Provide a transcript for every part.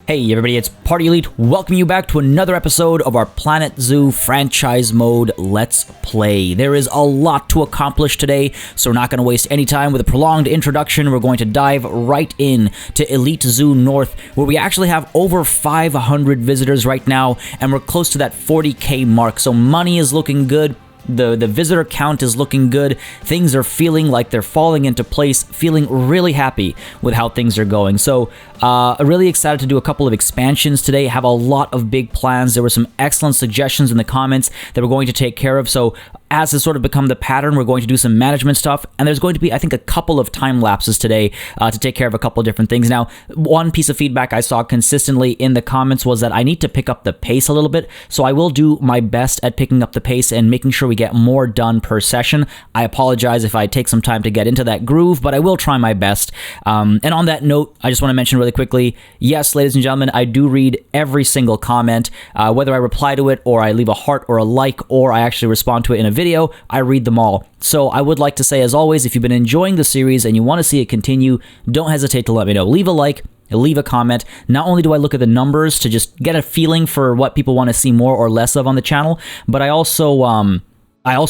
Hey everybody, it's Party Elite, welcoming you back to another episode of our Planet Zoo franchise mode Let's Play. There is a lot to accomplish today, so we're not going to waste any time with a prolonged introduction. We're going to dive right in to Elite Zoo North, where we actually have over 500 visitors right now, and we're close to that 40k mark, so money is looking good. The visitor count is looking good. Things are feeling like they're falling into place, feeling really happy with how things are going. So, really excited to do a couple of expansions today. Have a lot of big plans. There were some excellent suggestions in the comments that we're going to take care of. So, as has sort of become the pattern, we're going to do some management stuff, and there's going to be, I think, a couple of time lapses today to take care of a couple of different things. Now, one piece of feedback I saw consistently in the comments was that I need to pick up the pace a little bit, so I will do my best at picking up the pace and making sure we get more done per session. I apologize if I take some time to get into that groove, but I will try my best. And on that note, I just want to mention really quickly, yes, ladies and gentlemen, I do read every single comment, whether I reply to it or I leave a heart or a like, or I actually respond to it in a video, I read them all. So I would like to say, as always, if you've been enjoying the series and you want to see it continue, don't hesitate to let me know. Leave a like, leave a comment. Not only do I look at the numbers to just get a feeling for what people want to see more or less of on the channel, but I also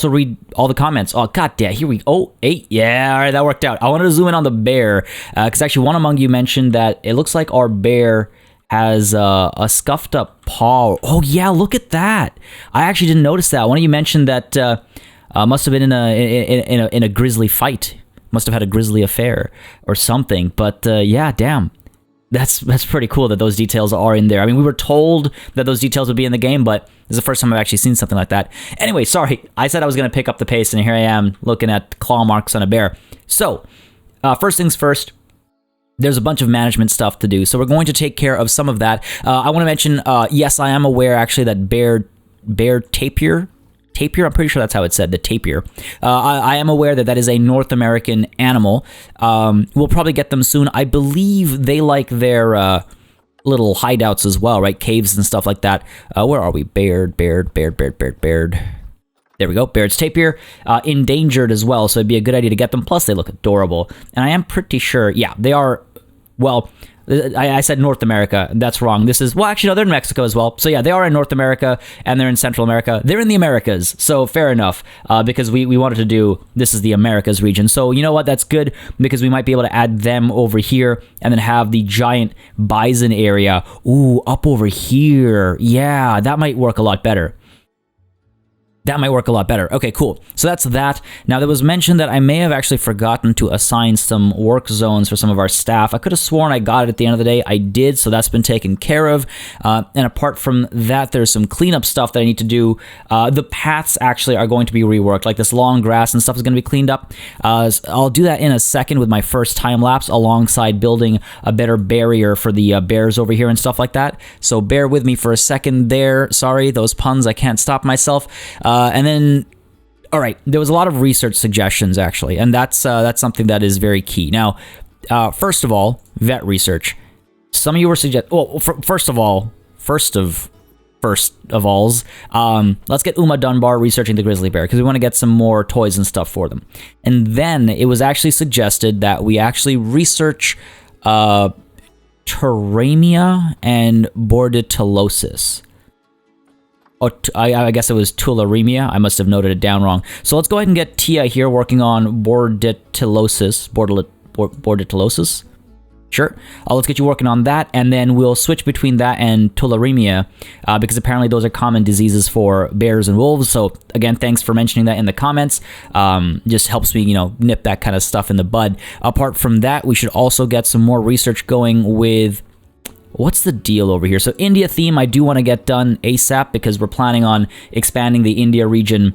read all the comments. Oh, god damn, here we go. Oh, 8. Yeah, all right, that worked out. I wanted to zoom in on the bear, because actually one among you mentioned that it looks like our bear has a scuffed up paw. Oh yeah, look at that. I actually didn't notice that. One of you mentioned that must have been in a grisly fight. Must have had a grisly affair or something. But yeah, damn. That's pretty cool that those details are in there. I mean, we were told that those details would be in the game, but this is the first time I've actually seen something like that. Anyway, sorry. I said I was going to pick up the pace, and here I am looking at claw marks on a bear. So, first things first, there's a bunch of management stuff to do, so we're going to take care of some of that. I want to mention, yes, I am aware, actually, that bear tapir, I'm pretty sure that's how it's said, the tapir. I am aware that that is a North American animal. We'll probably get them soon. I believe they like their little hideouts as well, right? Caves and stuff like that. Where are we? Baird. There we go. Baird's tapir. Endangered as well, so it'd be a good idea to get them. Plus, they look adorable. And I am pretty sure, yeah, they are, well, I said North America. That's wrong. This is, well, actually, no, they're in Mexico as well. So yeah, they are in North America, and they're in Central America. They're in the Americas, so fair enough, because we wanted to do, this is the Americas region. So you know what? That's good, because we might be able to add them over here, and then have the giant bison area, ooh, up over here. Yeah, that might work a lot better. Okay, cool. So that's that. Now, there was mention that I may have actually forgotten to assign some work zones for some of our staff. I could have sworn I got it at the end of the day. I did, so that's been taken care of. And apart from that, there's some cleanup stuff that I need to do. The paths actually are going to be reworked. Like this long grass and stuff is going to be cleaned up. I'll do that in a second with my first time lapse, alongside building a better barrier for the bears over here and stuff like that. So bear with me for a second there. Sorry, those puns, I can't stop myself. And then, all right, there was a lot of research suggestions, actually, and that's something that is very key. Now, first of all, vet research. Some of you were suggesting, well, first of alls, let's get Uma Dunbar researching the grizzly bear, because we want to get some more toys and stuff for them. And then it was actually suggested that we actually research Turamia and Bordetellosis. Oh, I guess it was tularemia. I must have noted it down wrong. So let's go ahead and get Tia here working on Bordetellosis. Bordetellosis? Sure. Let's get you working on that, and then we'll switch between that and tularemia, because apparently those are common diseases for bears and wolves. So again, thanks for mentioning that in the comments. Just helps me, nip that kind of stuff in the bud. Apart from that, we should also get some more research going with, what's the deal over here? So India theme, I do want to get done ASAP, because we're planning on expanding the India region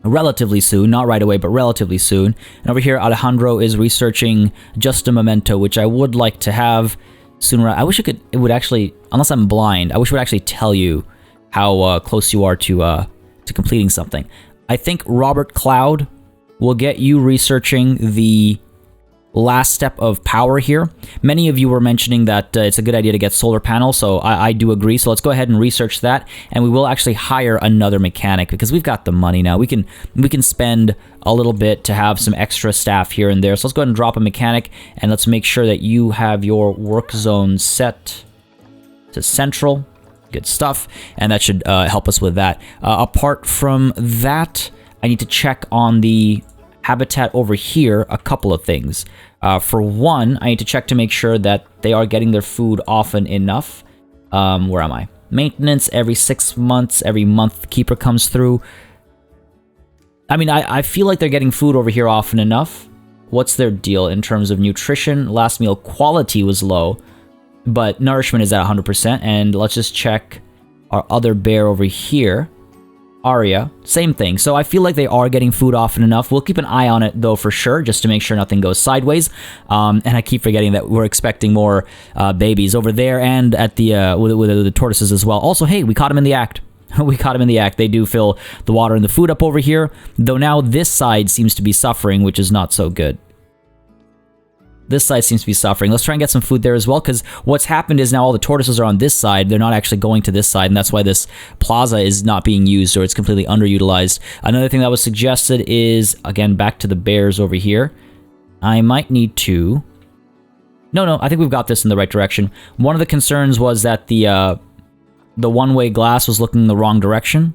relatively soon. Not right away, but relatively soon. And over here, Alejandro is researching Just a Memento, which I would like to have sooner. I wish it would actually, unless I'm blind, I wish it would actually tell you how close you are to completing something. I think Robert Cloud will get you researching the last step of power here. Many of you were mentioning that it's a good idea to get solar panels, so I do agree. So let's go ahead and research that, and we will actually hire another mechanic, because we've got the money now. We can spend a little bit to have some extra staff here and there. So let's go ahead and drop a mechanic, and let's make sure that you have your work zone set to central. Good stuff. And that should help us with that. Apart from that, I need to check on the habitat over here a couple of things. For one, I need to check to make sure that they are getting their food often enough. Where am I? Maintenance every 6 months. Every month the keeper comes through. I mean, I feel like they're getting food over here often enough. What's their deal in terms of nutrition? Last meal quality was low, but nourishment is at 100%. And let's just check our other bear over here. Arya, same thing. So I feel like they are getting food often enough. We'll keep an eye on it though for sure, just to make sure nothing goes sideways. And I keep forgetting that we're expecting more babies over there and at the with the tortoises as well. Also, hey, we caught them in the act. We caught them in the act. They do fill the water and the food up over here, though now this side seems to be suffering, which is not so good. This side seems to be suffering. Let's try and get some food there as well, because what's happened is now all the tortoises are on this side. They're not actually going to this side, and that's why this plaza is not being used, or it's completely underutilized. Another thing that was suggested is, again, back to the bears over here. I might need to... No, I think we've got this in the right direction. One of the concerns was that the one-way glass was looking the wrong direction.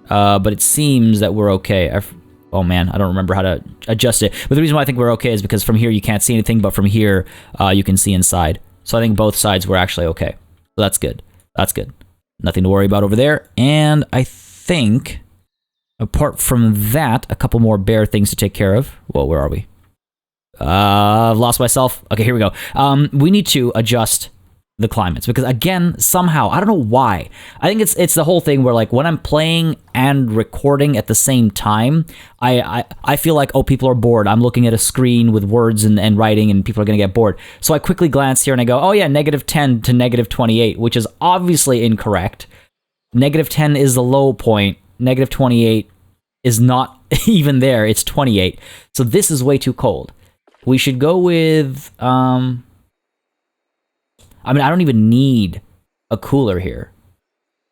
But it seems that we're okay. Oh man, I don't remember how to adjust it. But the reason why I think we're okay is because from here you can't see anything, but from here you can see inside. So I think both sides were actually okay. So that's good. That's good. Nothing to worry about over there. And I think, apart from that, a couple more bear things to take care of. Whoa, where are we? I've lost myself. Okay, here we go. We need to adjust the climates, because again, somehow, I don't know why. I think it's the whole thing where, like, when I'm playing and recording at the same time, I feel like, oh, people are bored. I'm looking at a screen with words and writing, and people are going to get bored. So I quickly glance here and I go, oh yeah, -10 to -28, which is obviously incorrect. -10 is the low point. -28 is not even there. It's 28. So this is way too cold. We should go with... I mean, I don't even need a cooler here.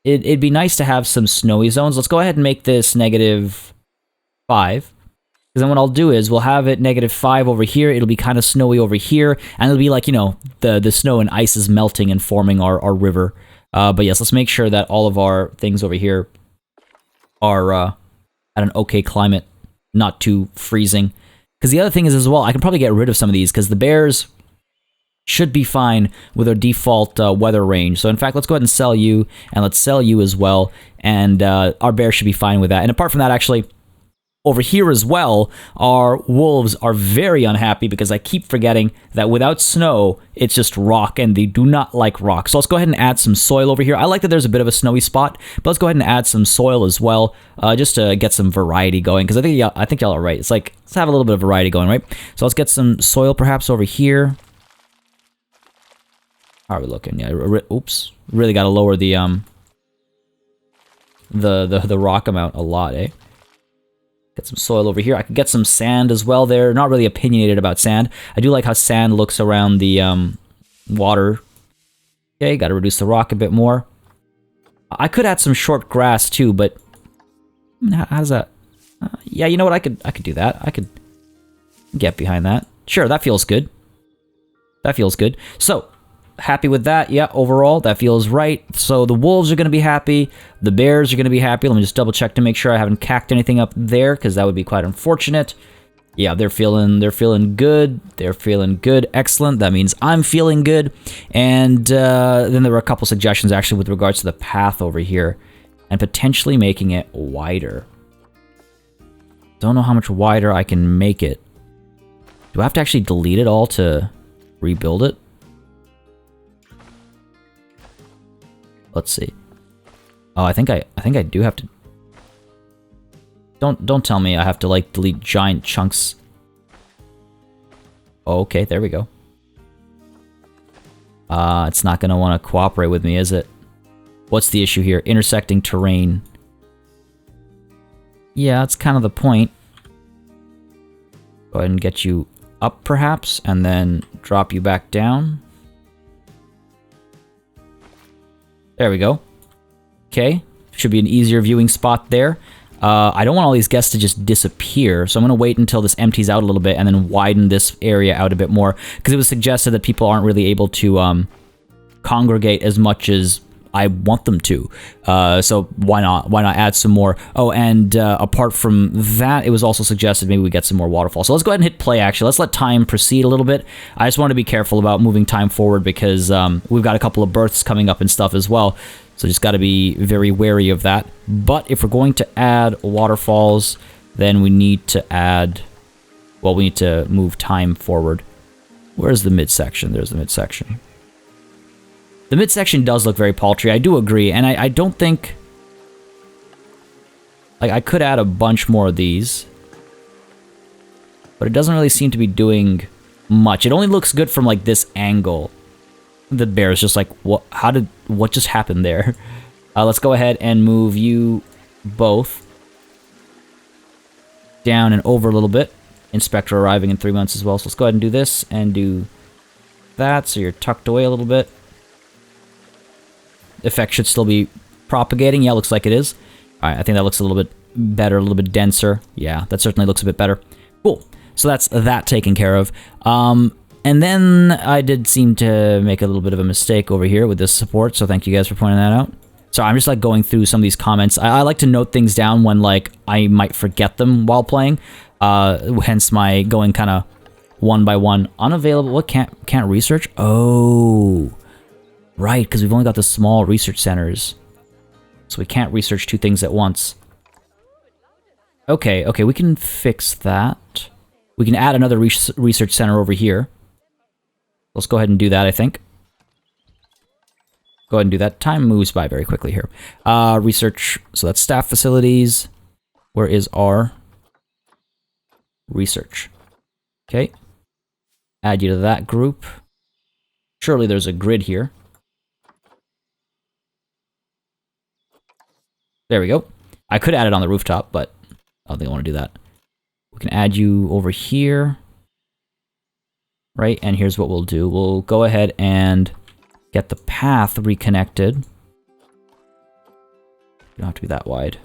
It'd be nice to have some snowy zones. Let's go ahead and make this -5. Because then what I'll do is we'll have it -5 over here. It'll be kind of snowy over here. And it'll be like, you know, the snow and ice is melting and forming our river. But yes, let's make sure that all of our things over here are at an okay climate. Not too freezing. Because the other thing is as well, I can probably get rid of some of these because the bears... should be fine with our default weather range. So in fact, let's go ahead and sell you, and let's sell you as well, and our bear should be fine with that. And apart from that, actually, over here as well, our wolves are very unhappy because I keep forgetting that without snow, it's just rock, and they do not like rock. So let's go ahead and add some soil over here. I like that there's a bit of a snowy spot, but let's go ahead and add some soil as well, just to get some variety going, because I think y'all are right. It's like, let's have a little bit of variety going, right? So let's get some soil perhaps over here. How are we looking? Yeah, oops. Really got to lower the rock amount a lot, eh? Get some soil over here. I could get some sand as well there. Not really opinionated about sand. I do like how sand looks around the water. Okay, got to reduce the rock a bit more. I could add some short grass too, but how does that? Yeah, you know what? I could do that. I could get behind that. Sure, that feels good. That feels good. So. Happy with that. Yeah, overall, that feels right. So the wolves are going to be happy. The bears are going to be happy. Let me just double check to make sure I haven't cacked anything up there, because that would be quite unfortunate. Yeah, they're feeling good. They're feeling good. Excellent. That means I'm feeling good. And then there were a couple suggestions, actually, with regards to the path over here, and potentially making it wider. Don't know how much wider I can make it. Do I have to actually delete it all to rebuild it? Let's see. Oh, I think I do have to. Don't tell me I have to like delete giant chunks. Oh, okay, there we go. It's not gonna want to cooperate with me, is it? What's the issue here? Intersecting terrain. Yeah, that's kind of the point. Go ahead and get you up, perhaps, and then drop you back down. There we go. Okay, should be an easier viewing spot there. I don't want all these guests to just disappear, so I'm going to wait until this empties out a little bit and then widen this area out a bit more, because it was suggested that people aren't really able to congregate as much as I want them to. So why not? Why not add some more? Oh, and apart from that, it was also suggested maybe we get some more waterfalls. So let's go ahead and hit play, actually. Let's let time proceed a little bit. I just want to be careful about moving time forward because we've got a couple of births coming up and stuff as well. So just got to be very wary of that. But if we're going to add waterfalls, then we need to add... Well, we need to move time forward. Where's the midsection? There's the midsection. The midsection does look very paltry. I do agree, and I don't think... Like, I could add a bunch more of these. But it doesn't really seem to be doing much. It only looks good from, like, this angle. The bear is just like, what just happened there? Let's go ahead and move you both down and over a little bit. Inspector arriving in 3 months as well. So let's go ahead and do this and do that. So you're tucked away a little bit. Effect should still be propagating. Yeah, looks like it is. All right, I think that looks a little bit better, a little bit denser. Yeah, that certainly looks a bit better. Cool. So that's that taken care of. And then I did seem to make a little bit of a mistake over here with this support, so thank you guys for pointing that out. So I'm just like going through some of these comments. I like to note things down when like I might forget them while playing. Hence my going kind of one by one. Unavailable. What can't research? Oh, right, because we've only got the small research centers, so we can't research two things at once. Okay, we can fix that. We can add another research center over here. Let's go ahead and do that, I think. Go ahead and do that. Time moves by very quickly here. Research, so that's staff facilities. Where is our research? Okay. Add you to that group. Surely there's a grid here. There we go. I could add it on the rooftop, but I don't think I want to do that. We can add you over here. Right, and here's what we'll do. We'll go ahead and get the path reconnected. You don't have to be that wide.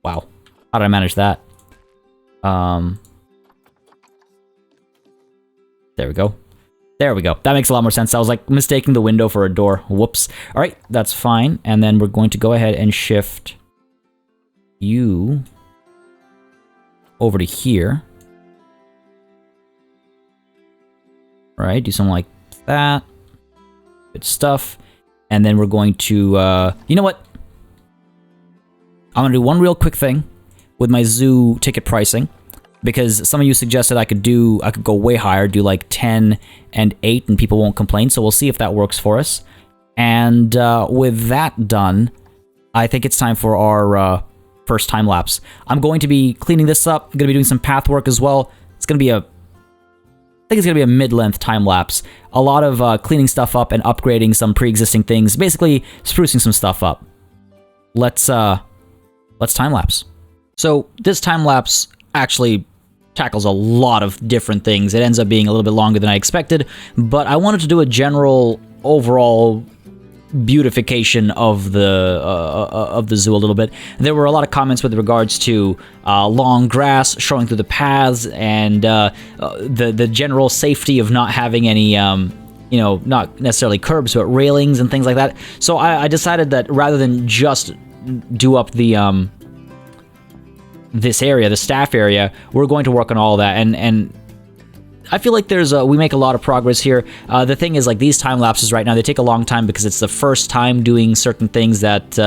Wow. How did I manage that? There we go. There we go. That makes a lot more sense. I was like mistaking the window for a door. Whoops. All right, that's fine. And then we're going to go ahead and shift you over to here. All right, do something like that. Good stuff. And then we're going to, you know what? I'm going to do one real quick thing with my zoo ticket pricing, because some of you suggested I could go way higher, do like 10 and 8, and people won't complain. So we'll see if that works for us. And with that done, I think it's time for our first time lapse. I'm going to be cleaning this up. I'm going to be doing some path work as well. It's going to be I think it's going to be a mid-length time lapse. A lot of cleaning stuff up and upgrading some pre-existing things. Basically, sprucing some stuff up. Let's time lapse. So this time lapse actually tackles a lot of different things. It ends up being a little bit longer than I expected, but I wanted to do a general overall beautification of the zoo a little bit. There were a lot of comments with regards to long grass showing through the paths and the general safety of not having any you know, not necessarily curbs but railings and things like that. So I decided that rather than just do up the this area, the staff area, we're going to work on all of that, and I feel like we make a lot of progress here. The thing is, like, these time lapses right now, they take a long time because it's the first time doing certain things that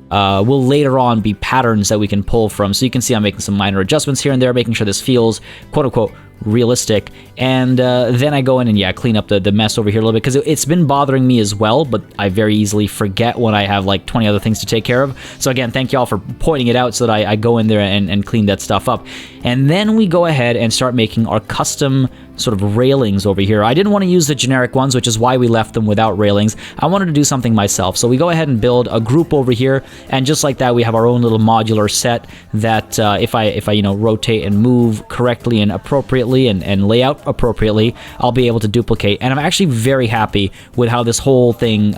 will later on be patterns that we can pull from. So you can see I'm making some minor adjustments here and there, making sure this feels quote-unquote realistic, and then I go in and clean up the mess over here a little bit, because it's been bothering me as well, but I very easily forget when I have like 20 other things to take care of. So again, thank you all for pointing it out so that I go in there and clean that stuff up. And then we go ahead and start making our custom sort of railings over here. I didn't want to use the generic ones, which is why we left them without railings. I wanted to do something myself. So we go ahead and build a group over here, and just like that, we have our own little modular set that if I rotate and move correctly and appropriately and lay out appropriately, I'll be able to duplicate. And I'm actually very happy with how this whole thing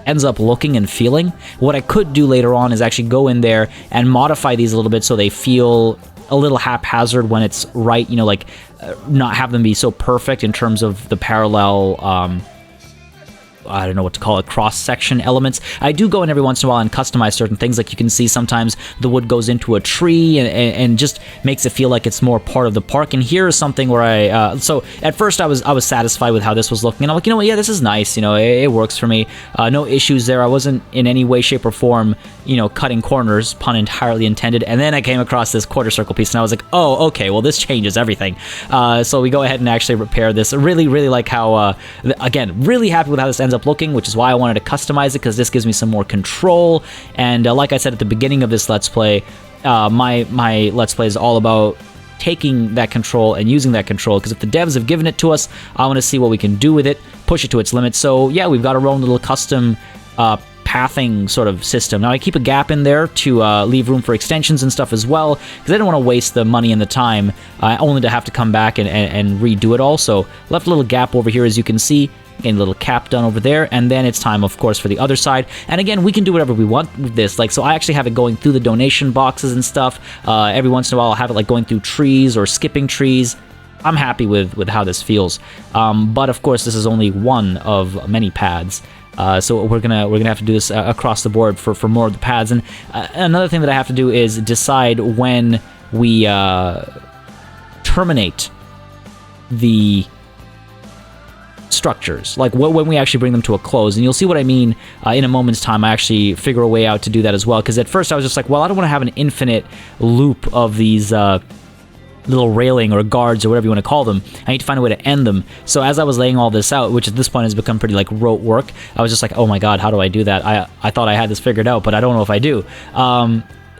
ends up looking and feeling. What I could do later on is actually go in there and modify these a little bit so they feel a little haphazard when it's right, you know, like not have them be so perfect in terms of the parallel I don't know what to call it, cross-section elements. I do go in every once in a while and customize certain things. Like you can see sometimes the wood goes into a tree and just makes it feel like it's more part of the park. And here is something where so at first I was satisfied with how this was looking. And I'm like, you know what, yeah, this is nice. You know, it works for me. No issues there. I wasn't in any way, shape, or form, you know, cutting corners, pun entirely intended. And then I came across this quarter circle piece and I was like, oh, okay, well, this changes everything. So we go ahead and actually repair this. I really, really like how, again, really happy with how this ends up looking, which is why I wanted to customize it, because this gives me some more control. And like I said at the beginning of this Let's Play, my Let's Play is all about taking that control and using that control, because if the devs have given it to us, I want to see what we can do with it, push it to its limits. So yeah, we've got our own little custom pathing sort of system. Now I keep a gap in there to leave room for extensions and stuff as well, because I didn't want to waste the money and the time only to have to come back and redo it all. So left a little gap over here, as you can see. Getting a little cap done over there, and then it's time, of course, for the other side. And again, we can do whatever we want with this. Like, so I actually have it going through the donation boxes and stuff. Every once in a while, I'll have it like going through trees or skipping trees. I'm happy with how this feels. But of course, this is only one of many pads. So we're gonna have to do this across the board for more of the pads. And another thing that I have to do is decide when we terminate the structures, like when we actually bring them to a close. And you'll see what I mean in a moment's time. I actually figure a way out to do that as well, because at first I was just like, well, I don't want to have an infinite loop of these little railing or guards or whatever you want to call them. I need to find a way to end them. So as I was laying all this out, which at this point has become pretty like rote work, I was just like, oh my god, how do I do that? I thought I had this figured out, but I don't know if I do.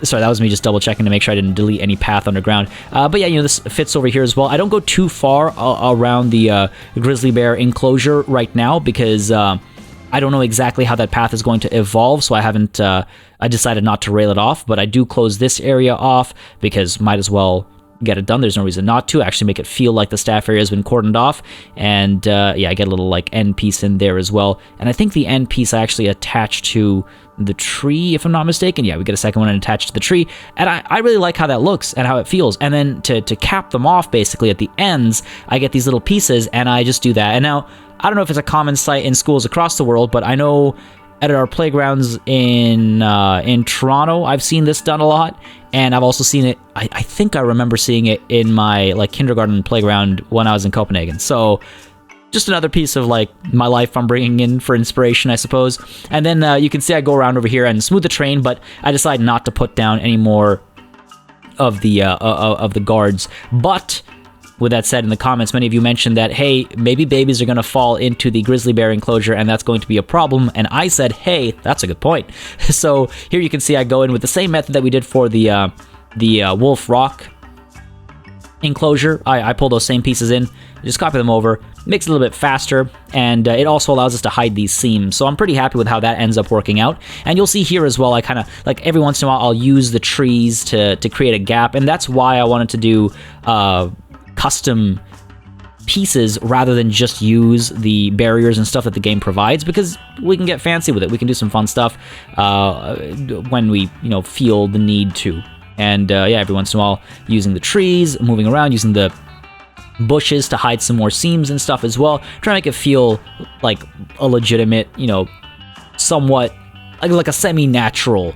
Sorry, that was me just double checking to make sure I didn't delete any path underground. But yeah, you know, this fits over here as well. I don't go too far around the grizzly bear enclosure right now, because I don't know exactly how that path is going to evolve, so I haven't, I decided not to rail it off, but I do close this area off, because might as well get it done. There's no reason not to. Actually make it feel like the staff area has been cordoned off. And yeah, I get a little like end piece in there as well. And I think the end piece I actually attached to the tree, if I'm not mistaken. Yeah, we get a second one attached to the tree. And I really like how that looks and how it feels. And then to cap them off, basically at the ends, I get these little pieces and I just do that. And now, I don't know if it's a common sight in schools across the world, but I know at our playgrounds in Toronto, I've seen this done a lot, and I've also seen it, I think I remember seeing it in my like kindergarten playground when I was in Copenhagen. So just another piece of like my life I'm bringing in for inspiration, I suppose. And then you can see I go around over here and smooth the terrain, but I decide not to put down any more of the guards. But with that said, in the comments, many of you mentioned that, hey, maybe babies are going to fall into the grizzly bear enclosure and that's going to be a problem. And I said, hey, that's a good point. So here you can see I go in with the same method that we did for the wolf rock enclosure. I pull those same pieces in, just copy them over, makes it a little bit faster, and it also allows us to hide these seams. So I'm pretty happy with how that ends up working out. And you'll see here as well, I kind of, like every once in a while, I'll use the trees to create a gap, and that's why I wanted to do custom pieces rather than just use the barriers and stuff that the game provides, because we can get fancy with it. We can do some fun stuff when we, you know, feel the need to. And yeah, every once in a while, using the trees, moving around, using the bushes to hide some more seams and stuff as well, trying to make it feel like a legitimate, you know, somewhat like a semi-natural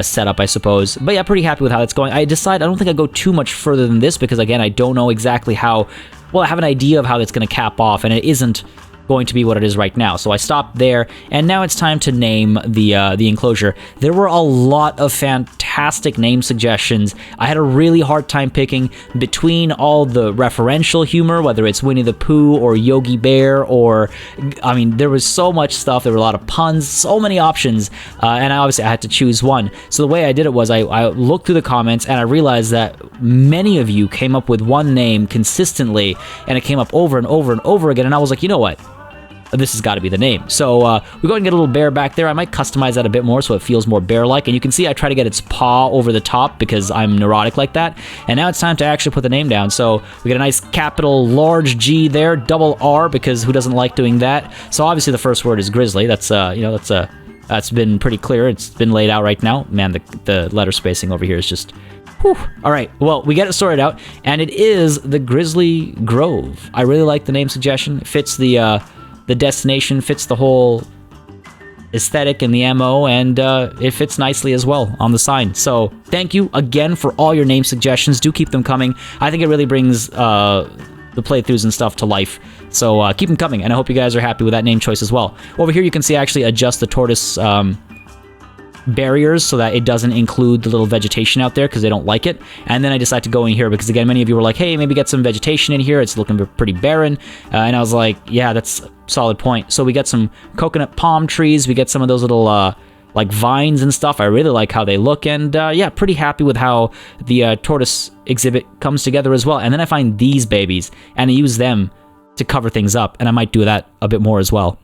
setup, I suppose. But yeah, pretty happy with how that's going. I don't think I go too much further than this, because again, I don't know exactly how, well, I have an idea of how it's going to cap off, and it isn't going to be what it is right now. So I stopped there, and now it's time to name the enclosure. There were a lot of fantastic name suggestions. I had a really hard time picking between all the referential humor, whether it's Winnie the Pooh or Yogi Bear, or, I mean, there was so much stuff. There were a lot of puns, so many options, and obviously I had to choose one. So the way I did it was I looked through the comments, and I realized that many of you came up with one name consistently, and it came up over and over and over again, and I was like, you know what? This has got to be the name. So we go and get a little bear back there. I might customize that a bit more so it feels more bear-like. And you can see I try to get its paw over the top because I'm neurotic like that. And now it's time to actually put the name down. So we get a nice capital large G there, double R, because who doesn't like doing that? So obviously the first word is grizzly. That's you know, that's been pretty clear. It's been laid out right now. Man, the letter spacing over here is just Whew. All right, well, we get it sorted out, and it is the Grizzly Grove. I really like the name suggestion. It fits the destination, fits the whole aesthetic and the MO, and it fits nicely as well on the sign. So thank you again for all your name suggestions. Do keep them coming. I think it really brings the playthroughs and stuff to life. So keep them coming, and I hope you guys are happy with that name choice as well. Over here you can see I actually adjust the tortoise barriers so that it doesn't include the little vegetation out there because they don't like it. And then I decide to go in here because, again, many of you were like, hey, maybe get some vegetation in here. It's looking pretty barren. And I was like, yeah, that's a solid point. So we get some coconut palm trees. We get some of those little like vines and stuff. I really like how they look. And yeah, pretty happy with how the tortoise exhibit comes together as well. And then I find these babies and I use them to cover things up. And I might do that a bit more as well.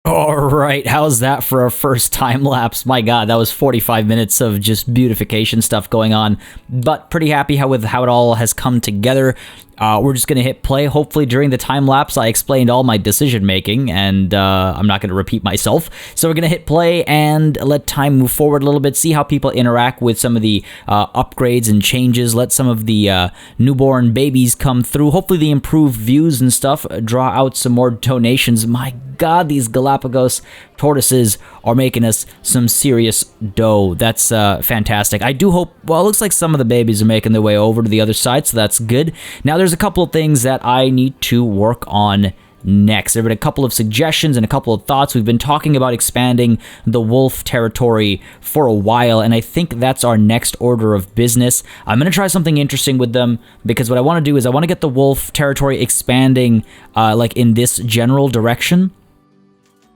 All right, how's that for our first time lapse? My God, that was 45 minutes of just beautification stuff going on, but pretty happy with how it all has come together. We're just going to hit play. Hopefully during the time lapse, I explained all my decision making, and I'm not going to repeat myself. So we're going to hit play and let time move forward a little bit, see how people interact with some of the upgrades and changes, let some of the newborn babies come through. Hopefully the improved views and stuff draw out some more donations. My God, these Galapagos tortoises are making us some serious dough. That's fantastic. I do hope, well, it looks like some of the babies are making their way over to the other side, so that's good. Now, there's a couple of things that I need to work on next. There have been a couple of suggestions and a couple of thoughts. We've been talking about expanding the wolf territory for a while, and I think that's our next order of business. I'm going to try something interesting with them, because what I want to do is I want to get the wolf territory expanding like in this general direction.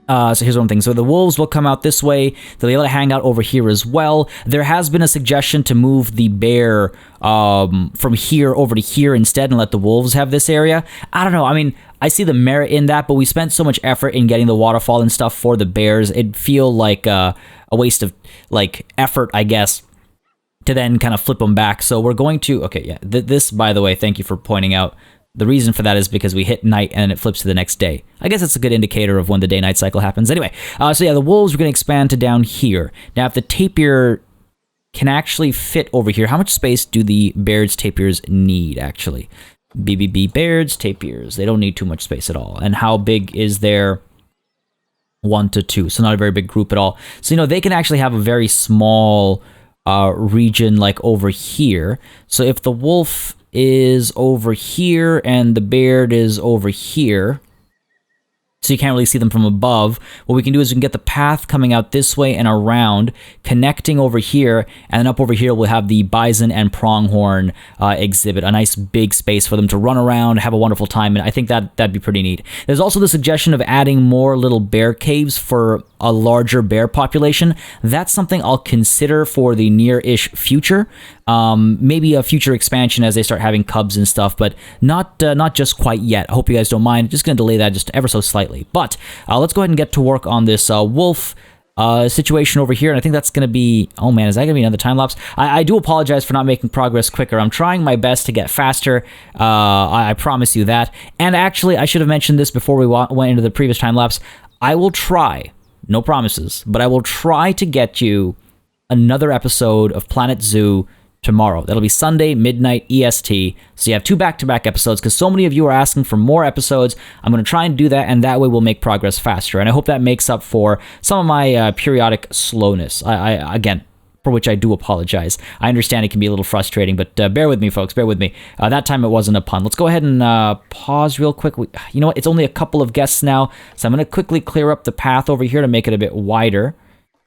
So here's one thing. So the wolves will come out this way. They'll be able to hang out over here as well. There has been a suggestion to move the bear from here over to here instead and let the wolves have this area. I don't know. I mean, I see the merit in that, but we spent so much effort in getting the waterfall and stuff for the bears. It'd feel like a waste of like effort, I guess, to then kind of flip them back. So we're going to, okay, yeah, this, by the way, thank you for pointing out. The reason for that is because we hit night and it flips to the next day. I guess it's a good indicator of when the day-night cycle happens. Anyway, so yeah, the wolves are going to expand to down here. Now, if the tapir can actually fit over here, how much space do the Baird's tapirs need, actually? BBB Baird's tapirs. They don't need too much space at all. And how big is their 1 to 2? So not a very big group at all. So, you know, they can actually have a very small region like over here. So if the wolf is over here and the Baird is over here, so you can't really see them from above, what we can do is we can get the path coming out this way and around, connecting over here, and then up over here we'll have the bison and pronghorn exhibit, a nice big space for them to run around, have a wonderful time, and I think that'd be pretty neat. There's also the suggestion of adding more little bear caves for a larger bear population. That's something I'll consider for the near-ish future. Maybe a future expansion as they start having cubs and stuff, but not just quite yet. I hope you guys don't mind. Just going to delay that just ever so slightly. But let's go ahead and get to work on this wolf situation over here, and I think that's going to be, oh man, is that going to be another time lapse? I do apologize for not making progress quicker. I'm trying my best to get faster. I promise you that. And actually, I should have mentioned this before we went into the previous time lapse. I will try, no promises, but I will try to get you another episode of Planet Zoo tomorrow. That'll be Sunday, midnight EST. So you have 2 back-to-back episodes because so many of you are asking for more episodes. I'm going to try and do that, and that way we'll make progress faster. And I hope that makes up for some of my periodic slowness. Again, for which I do apologize. I understand it can be a little frustrating, but bear with me, folks. Bear with me. That time it wasn't a pun. Let's go ahead and pause real quick. You know what? It's only a couple of guests now, so I'm going to quickly clear up the path over here to make it a bit wider.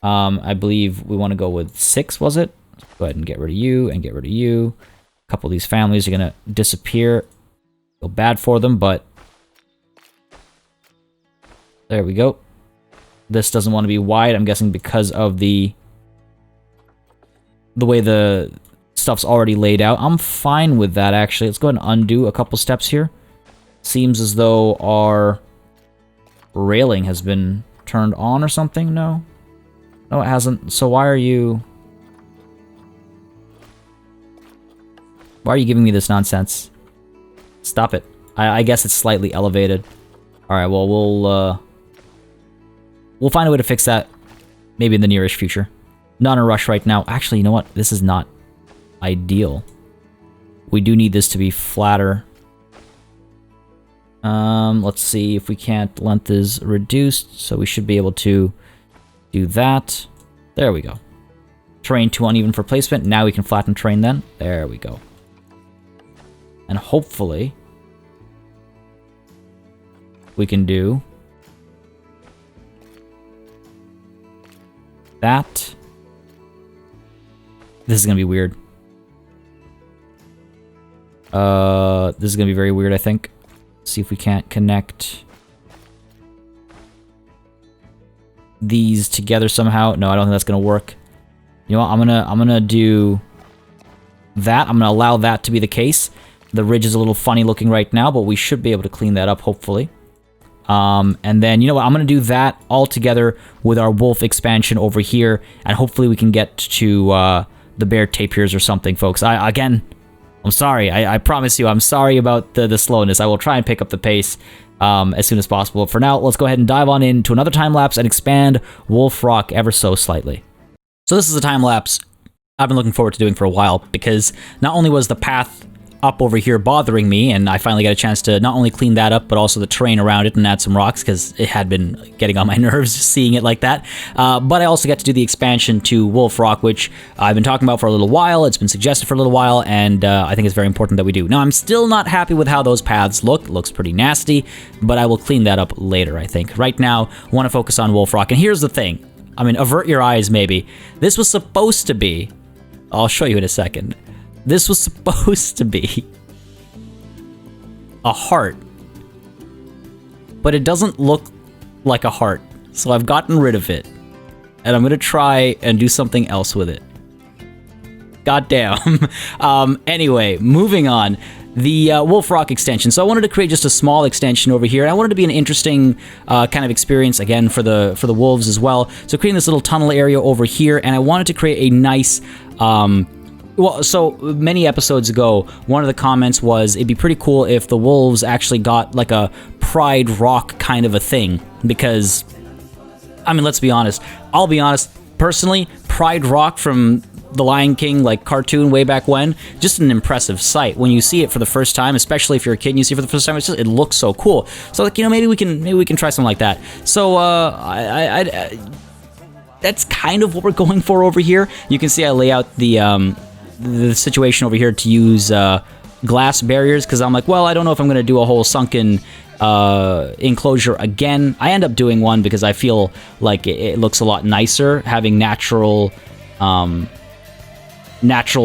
I believe we want to go with 6, was it? Go ahead and get rid of you and get rid of you. A couple of these families are going to disappear. Feel bad for them, but there we go. This doesn't want to be wide, I'm guessing because of the way the stuff's already laid out. I'm fine with that, actually. Let's go ahead and undo a couple steps here. Seems as though our railing has been turned on or something. No? No, it hasn't. So why are you giving me this nonsense? Stop it. I guess it's slightly elevated. Alright, well, we'll find a way to fix that maybe in the nearish future. Not in a rush right now. Actually, you know what? This is not ideal. We do need this to be flatter. Let's see if we can't. Length is reduced, so we should be able to do that. There we go. Terrain too uneven for placement. Now we can flatten terrain then. There we go. And hopefully we can do that. This is gonna be weird. This is gonna be very weird, I think. See if we can't connect these together somehow. No, I don't think that's gonna work. You know what? I'm gonna do that. I'm gonna allow that to be the case. The ridge is a little funny looking right now, but we should be able to clean that up, hopefully. And then, you know what? I'm gonna do that all together with our wolf expansion over here, and hopefully we can get to the bear tapirs or something, folks. I'm sorry. I promise you, I'm sorry about the slowness. I will try and pick up the pace as soon as possible. For now, let's go ahead and dive on into another time-lapse and expand Wolf Rock ever so slightly. So this is a time-lapse I've been looking forward to doing for a while, because not only was the path up over here bothering me, and I finally got a chance to not only clean that up, but also the terrain around it and add some rocks, because it had been getting on my nerves seeing it like that. But I also got to do the expansion to Wolf Rock, which I've been talking about for a little while. It's been suggested for a little while, and I think it's very important that we do. Now, I'm still not happy with how those paths look. It looks pretty nasty, but I will clean that up later, I think. Right now, I want to focus on Wolf Rock, and here's the thing. I mean, avert your eyes, maybe. This was supposed to be... I'll show you in a second. This was supposed to be a heart, but it doesn't look like a heart, so I've gotten rid of it, and I'm gonna try and do something else with it. Goddamn. Anyway, moving on. The Wolf Rock extension. So I wanted to create just a small extension over here, and I wanted to be an interesting kind of experience, again, for the wolves as well. So creating this little tunnel area over here, and I wanted to create a nice... Well, so many episodes ago, one of the comments was it'd be pretty cool if the wolves actually got like a Pride Rock kind of a thing, because, I mean, let's be honest. I'll be honest, personally, Pride Rock from the Lion King like cartoon way back when, just an impressive sight. When you see it for the first time, especially if you're a kid and you see it for the first time, it looks so cool. So, like, you know, maybe we can try something like that. So, that's kind of what we're going for over here. You can see I lay out the situation over here to use glass barriers, because I'm like, well, I don't know if I'm going to do a whole sunken enclosure again. I end up doing one because I feel like it looks a lot nicer having natural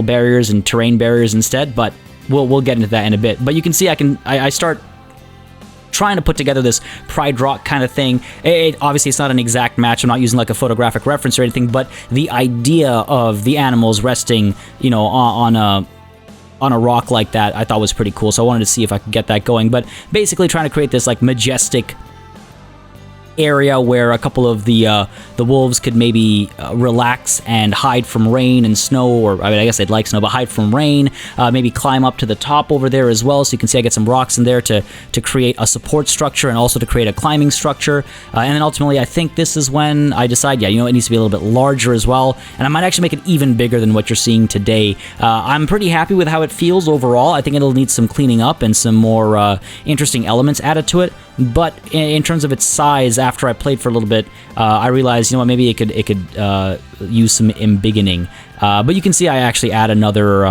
barriers and terrain barriers instead, but we'll get into that in a bit. But you can see I start trying to put together this Pride Rock kind of thing. Obviously, it's not an exact match. I'm not using like a photographic reference or anything, but the idea of the animals resting, you know, on a rock like that, I thought was pretty cool. So I wanted to see if I could get that going. But basically, trying to create this like majestic area where a couple of the wolves could maybe relax and hide from rain and snow, or I mean, I guess they'd like snow, but hide from rain. Maybe climb up to the top over there as well, so you can see I get some rocks in there to create a support structure and also to create a climbing structure. And then ultimately, I think this is when I decide, yeah, you know, it needs to be a little bit larger as well, and I might actually make it even bigger than what you're seeing today. I'm pretty happy with how it feels overall. I think it'll need some cleaning up and some more interesting elements added to it. But in terms of its size, after I played for a little bit, I realized, you know what, maybe it could use some embiggening. But you can see I actually add another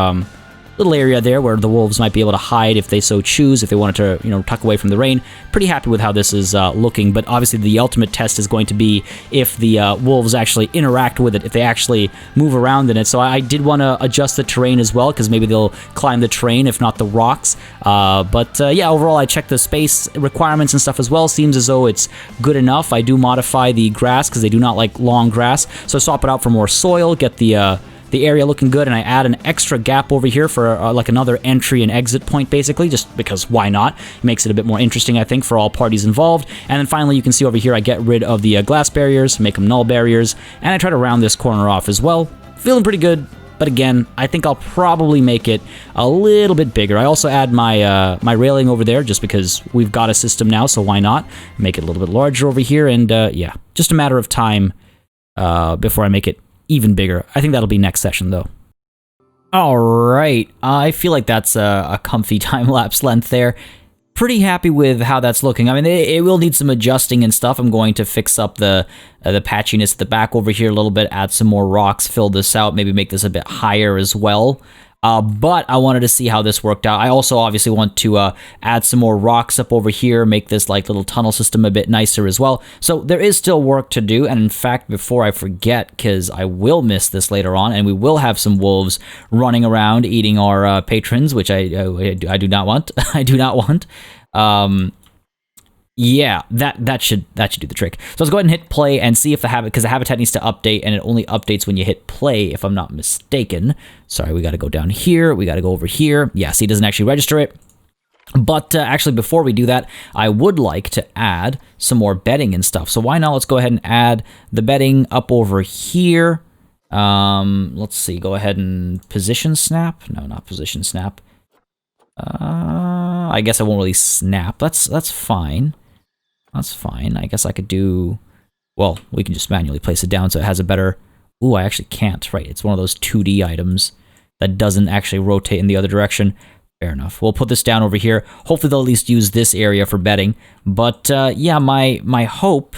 little area there where the wolves might be able to hide if they so choose, if they wanted to, you know, tuck away from the rain. Pretty happy with how this is looking, but obviously the ultimate test is going to be if the wolves actually interact with it, if they actually move around in it. So I did want to adjust the terrain as well, because maybe they'll climb the terrain, if not the rocks. But yeah, overall I checked the space requirements and stuff as well. Seems as though it's good enough. I do modify the grass, because they do not like long grass, so swap it out for more soil, get the area looking good, and I add an extra gap over here for like another entry and exit point, basically, just because why not? It makes it a bit more interesting, I think, for all parties involved. And then finally, you can see over here I get rid of the glass barriers, make them null barriers, and I try to round this corner off as well. Feeling pretty good, but again, I think I'll probably make it a little bit bigger. I also add my my railing over there, just because we've got a system now, so why not? Make it a little bit larger over here, and yeah, just a matter of time before I make it even bigger. I think that'll be next session, though. All right, I feel like that's a comfy time-lapse length there. Pretty happy with how that's looking. I mean, it will need some adjusting and stuff. I'm going to fix up the patchiness at the back over here a little bit, add some more rocks, fill this out, maybe make this a bit higher as well. But I wanted to see how this worked out. I also obviously want to add some more rocks up over here, make this like little tunnel system a bit nicer as well. So there is still work to do. And in fact, before I forget, because I will miss this later on, and we will have some wolves running around eating our patrons, which I do not want. I do not want. Yeah, that should do the trick. So let's go ahead and hit play and see if because the habitat needs to update, and it only updates when you hit play, if I'm not mistaken. Sorry, we got to go down here. We got to go over here. Yeah, see, it doesn't actually register it. But actually, before we do that, I would like to add some more bedding and stuff. So why not? Let's go ahead and add the bedding up over here. Let's see. Go ahead and position snap. No, not position snap. I guess I won't really snap. That's fine. That's fine. I guess I could do... Well, we can just manually place it down so it has a better... Ooh, I actually can't. Right, it's one of those 2D items that doesn't actually rotate in the other direction. Fair enough. We'll put this down over here. Hopefully they'll at least use this area for bedding. But yeah, my hope...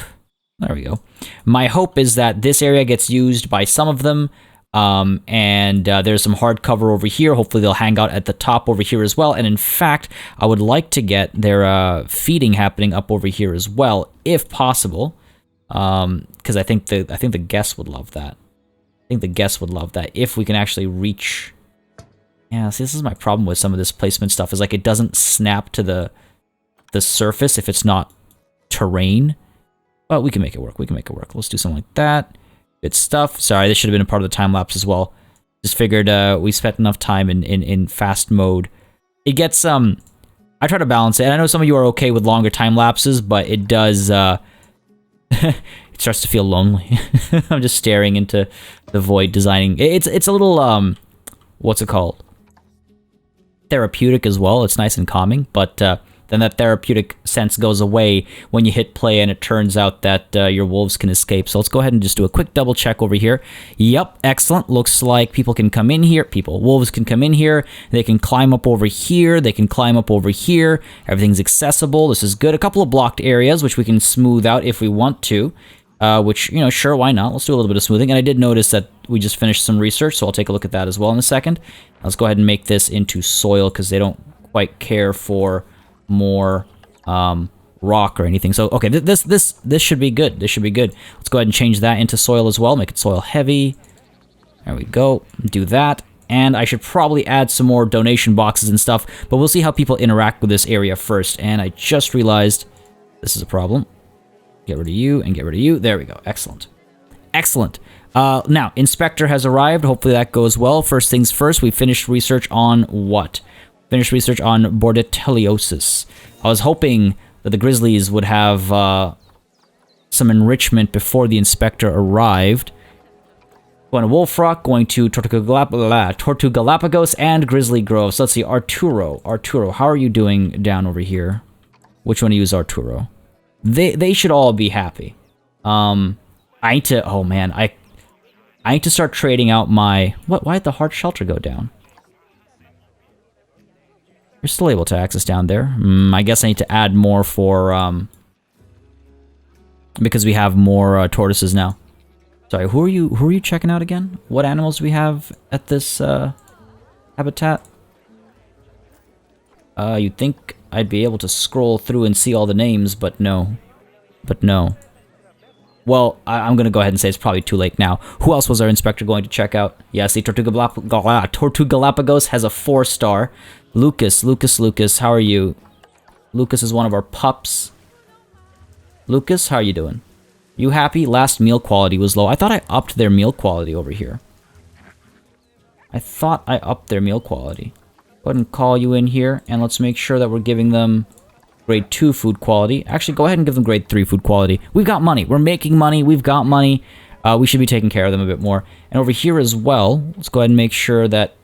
There we go. My hope is that this area gets used by some of them. And there's some hard cover over here. Hopefully they'll hang out at the top over here as well. And in fact, I would like to get their feeding happening up over here as well, if possible. Because I think the guests would love that. I think the guests would love that if we can actually reach. Yeah, see, this is my problem with some of this placement stuff. Is like it doesn't snap to the surface if it's not terrain. But we can make it work. We can make it work. Let's do something like that. Good stuff. Sorry, this should have been a part of the time-lapse as well. Just figured we spent enough time in fast mode. It gets, I try to balance it. And I know some of you are okay with longer time-lapses, but it does, it starts to feel lonely. I'm just staring into the void designing. It's a little, what's it called? Therapeutic as well. It's nice and calming, but then that therapeutic sense goes away when you hit play and it turns out that your wolves can escape. So let's go ahead and just do a quick double check over here. Yep, excellent. Looks like people can come in here. Wolves can come in here. They can climb up over here. They can climb up over here. Everything's accessible. This is good. A couple of blocked areas, which we can smooth out if we want to. Which, you know, sure, why not? Let's do a little bit of smoothing. And I did notice that we just finished some research, so I'll take a look at that as well in a second. Let's go ahead and make this into soil because they don't quite care for more rock or anything. So okay, this should be good. This should be good. Let's go ahead and change that into soil as well. Make it soil heavy. There we go. Do that. And I should probably add some more donation boxes and stuff, but we'll see how people interact with this area first. And I just realized this is a problem. Get rid of you and get rid of you. There we go. Excellent. Excellent. Now, Inspector has arrived. Hopefully that goes well. First things first, we finished research on what? Finished research on bordeliosis. I was hoping that the grizzlies would have some enrichment before the Inspector arrived. Going to Wolf Rock, going to Tortuga Galapagos, and Grizzly Grove. So let's see, Arturo, how are you doing down over here? Which one of you is Arturo? They should all be happy. I need to, oh man, I need to start trading out my, why did the Heart Shelter go down? You're still able to access down there. I guess I need to add more for, because we have more tortoises now. Sorry, who are you checking out again? What animals do we have at this habitat? You'd think I'd be able to scroll through and see all the names, but no. But no. Well, I'm going to go ahead and say it's probably too late now. Who else was our Inspector going to check out? Yes, the Tortuga Galapagos has a 4-star. Lucas, how are you? Lucas is one of our pups. Lucas, how are you doing? You happy? Last meal quality was low. I thought I upped their meal quality over here. Go ahead and call you in here, and let's make sure that we're giving them grade 2 food quality. Actually, go ahead and give them grade 3 food quality. We've got money. We're making money. We've got money. We should be taking care of them a bit more. And over here as well, let's go ahead and make sure that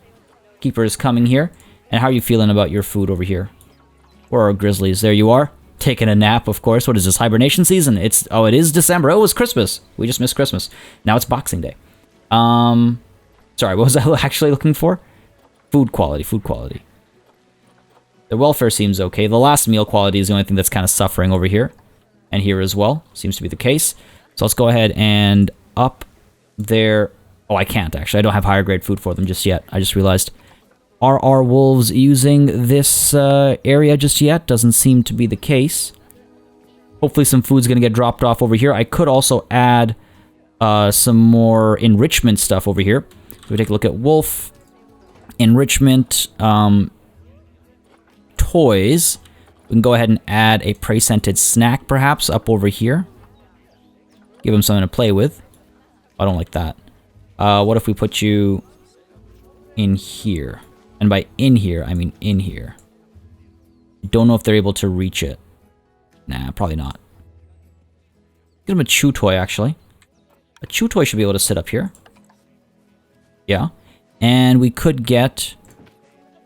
Keeper is coming here. And how are you feeling about your food over here? Where are grizzlies? There you are. Taking a nap, of course. What is this, hibernation season? It is December. Oh, it was Christmas. We just missed Christmas. Now it's Boxing Day. Sorry, what was I actually looking for? Food quality, food quality. Their welfare seems okay. The last meal quality is the only thing that's kind of suffering over here. And here as well. Seems to be the case. So let's go ahead and up their... Oh, I can't, actually. I don't have higher grade food for them just yet. I just realized. Are our wolves using this area just yet? Doesn't seem to be the case. Hopefully some food's going to get dropped off over here. I could also add some more enrichment stuff over here. So we take a look at wolf, enrichment, toys. We can go ahead and add a prey-scented snack, perhaps, up over here. Give them something to play with. I don't like that. What if we put you in here? And by in here, I mean in here. Don't know if they're able to reach it. Nah, probably not. Give them a chew toy, actually. A chew toy should be able to sit up here. Yeah. And we could get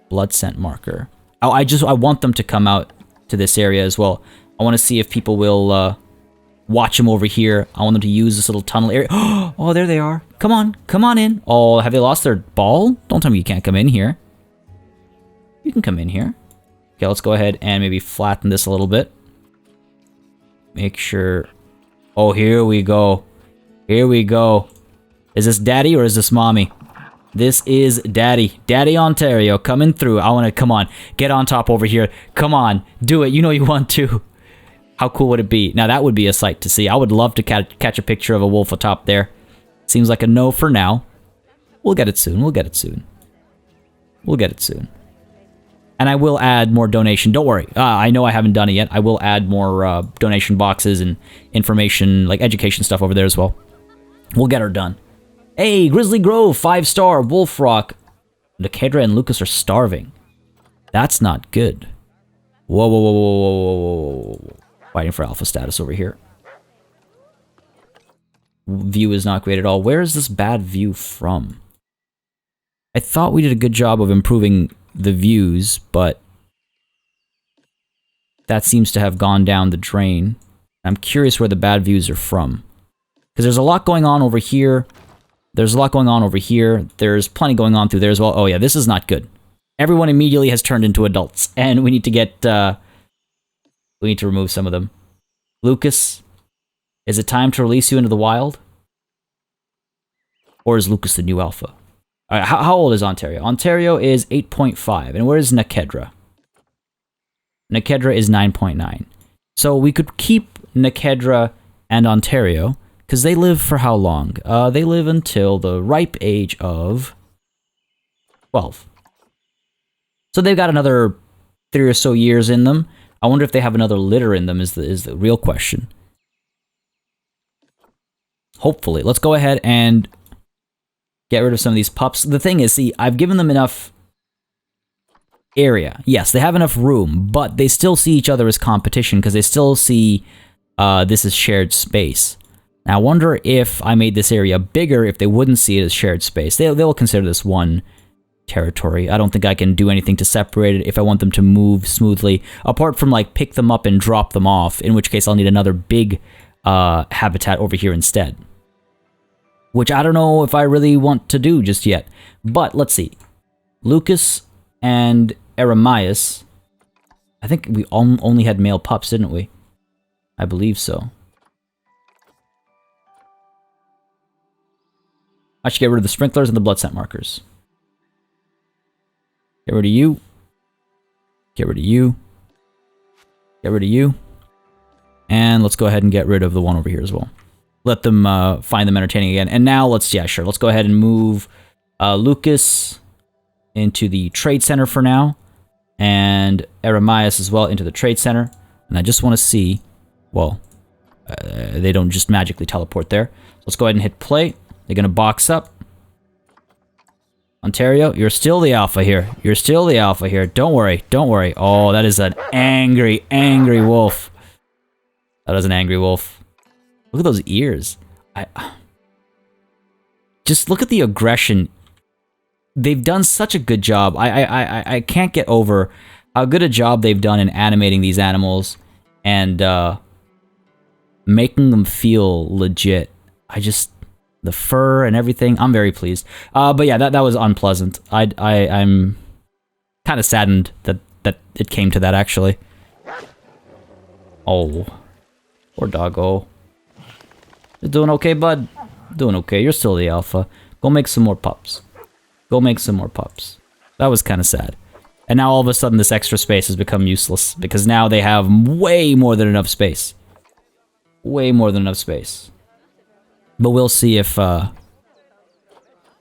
blood scent marker. Oh, I want them to come out to this area as well. I want to see if people will watch them over here. I want them to use this little tunnel area. Oh, there they are. Come on in. Oh, have they lost their ball? Don't tell me you can't come in here. You can come in here. Okay, let's go ahead and maybe flatten this a little bit. Make sure... Oh, here we go. Here we go. Is this daddy or is this mommy? This is daddy. Daddy Ontario coming through. I want to... Come on. Get on top over here. Come on. Do it. You know you want to. How cool would it be? Now, that would be a sight to see. I would love to catch a picture of a wolf atop there. Seems like a no for now. We'll get it soon. We'll get it soon. We'll get it soon. And I will add more donation. Don't worry. I know I haven't done it yet. I will add more donation boxes and information, like education stuff over there as well. We'll get her done. Hey, Grizzly Grove, 5-star, Wolf Rock. Nikedra and Lucas are starving. That's not good. Whoa, whoa, whoa, whoa, whoa, whoa, whoa. Fighting for alpha status over here. View is not great at all. Where is this bad view from? I thought we did a good job of improving the views, but that seems to have gone down the drain. I'm curious where the bad views are from. Because there's a lot going on over here. There's a lot going on over here. There's plenty going on through there as well. Oh yeah, this is not good. Everyone immediately has turned into adults, and we need to get, we need to remove some of them. Lucas, is it time to release you into the wild? Or is Lucas the new alpha? Alright, how old is Ontario? Ontario is 8.5, and where is Nikedra? Nikedra is 9.9. So we could keep Nikedra and Ontario, because they live for how long? They live until the ripe age of 12. So they've got another 3 or so years in them. I wonder if they have another litter in them is the real question. Hopefully. Let's go ahead and get rid of some of these pups. The thing is, see, I've given them enough area. Yes, they have enough room, but they still see each other as competition because they still see this as shared space. Now, I wonder if I made this area bigger, if they wouldn't see it as shared space. They'll consider this one territory. I don't think I can do anything to separate it if I want them to move smoothly, apart from, like, pick them up and drop them off, in which case I'll need another big habitat over here instead. Which I don't know if I really want to do just yet. But, let's see. Lucas and Eremias. I think we only had male pups, didn't we? I believe so. I should get rid of the sprinklers and the blood scent markers. Get rid of you. Get rid of you. Get rid of you. And let's go ahead and get rid of the one over here as well. Let them find them entertaining again. And now let's, yeah, sure. Let's go ahead and move Lucas into the trade center for now. And Eremias as well into the trade center. And I just want to see, well, they don't just magically teleport there. Let's go ahead and hit play. They're going to box up. Ontario, you're still the alpha here. You're still the alpha here. Don't worry. Don't worry. Oh, that is an angry, angry wolf. That is an angry wolf. Look at those ears. Just look at the aggression. They've done such a good job. I can't get over how good a job they've done in animating these animals and making them feel legit. the fur and everything. I'm very pleased. But yeah, that was unpleasant. I'm kind of saddened that it came to that, actually. Oh, poor doggo. You're doing okay, bud? Doing okay. You're still the alpha. Go make some more pups. Go make some more pups. That was kind of sad. And now all of a sudden this extra space has become useless because now they have way more than enough space. Way more than enough space. But we'll see if, that's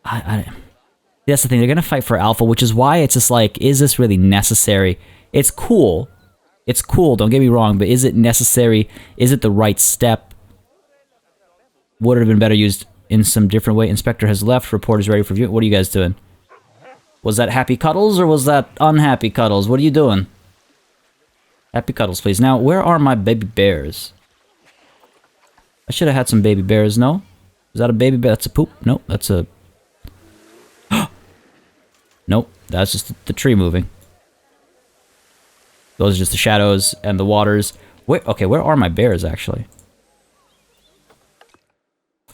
the thing, they're gonna fight for alpha, which is why it's just like, is this really necessary? It's cool. It's cool, don't get me wrong, but is it necessary? Is it the right step? Would it have been better used in some different way? Inspector has left, report is ready for view. What are you guys doing? Was that happy cuddles or was that unhappy cuddles? What are you doing? Happy cuddles, please. Now, where are my baby bears? I should have had some baby bears, no? Is that a baby bear? That's a poop? Nope, that's a... Nope, that's just the tree moving. Those are just the shadows and the waters. Okay, where are my bears, actually?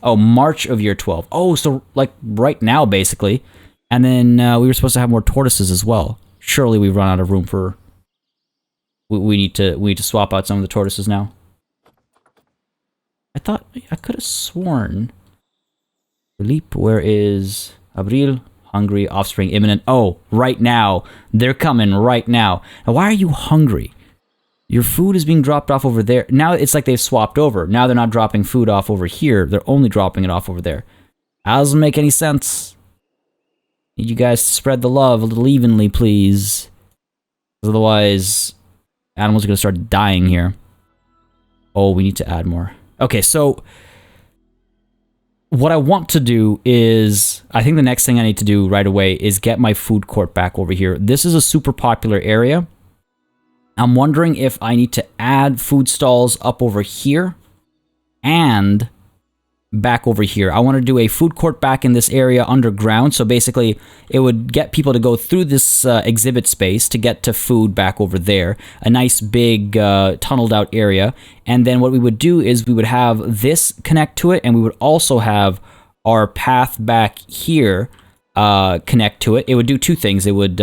Oh, March of year 12. Oh, so, like, right now, basically. And then we were supposed to have more tortoises as well. Surely we've run out of room for... We need to swap out some of the tortoises now. I thought... I could have sworn... Philippe, where is... Abril, hungry, offspring, imminent. Oh, right now. They're coming right now. Now, why are you hungry? Your food is being dropped off over there. Now it's like they've swapped over. Now they're not dropping food off over here. They're only dropping it off over there. That doesn't make any sense. Need you guys to spread the love a little evenly, please. Otherwise, animals are going to start dying here. Oh, we need to add more. Okay, so... What I want to do is... I think the next thing I need to do right away is get my food court back over here. This is a super popular area. I'm wondering if I need to add food stalls up over here and back over here. I want to do a food court back in this area underground. So basically, it would get people to go through this exhibit space to get to food back over there. A nice big tunneled out area. And then what we would do is we would have this connect to it, and we would also have our path back here connect to it. It would do two things. It would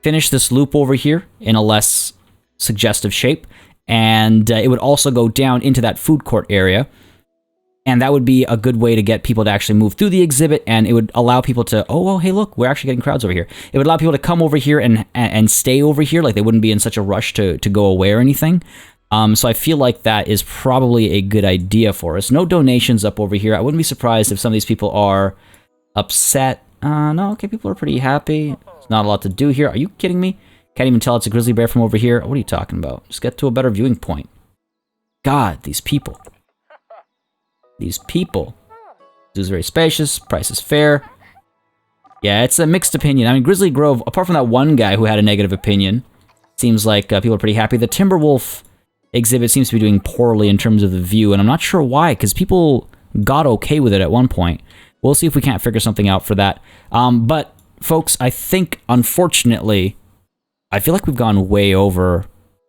finish this loop over here in a less suggestive shape, and it would also go down into that food court area. And that would be a good way to get people to actually move through the exhibit, and it would allow people to, oh, hey, look, we're actually getting crowds over here. It would allow people to come over here and stay over here, like they wouldn't be in such a rush to go away or anything. So I feel like that is probably a good idea for us. No donations up over here. I wouldn't be surprised if some of these people are upset. No, okay, people are pretty happy. There's not a lot to do here. Are you kidding me? Can't even tell it's a grizzly bear from over here. What are you talking about? Just get to a better viewing point. God, these people. These people. Zoo is very spacious. Price is fair. Yeah, it's a mixed opinion. I mean, Grizzly Grove, apart from that one guy who had a negative opinion, seems like people are pretty happy. The Timberwolf exhibit seems to be doing poorly in terms of the view, and I'm not sure why, because people got okay with it at one point. We'll see if we can't figure something out for that. But, folks, I think, unfortunately, I feel like we've gone way over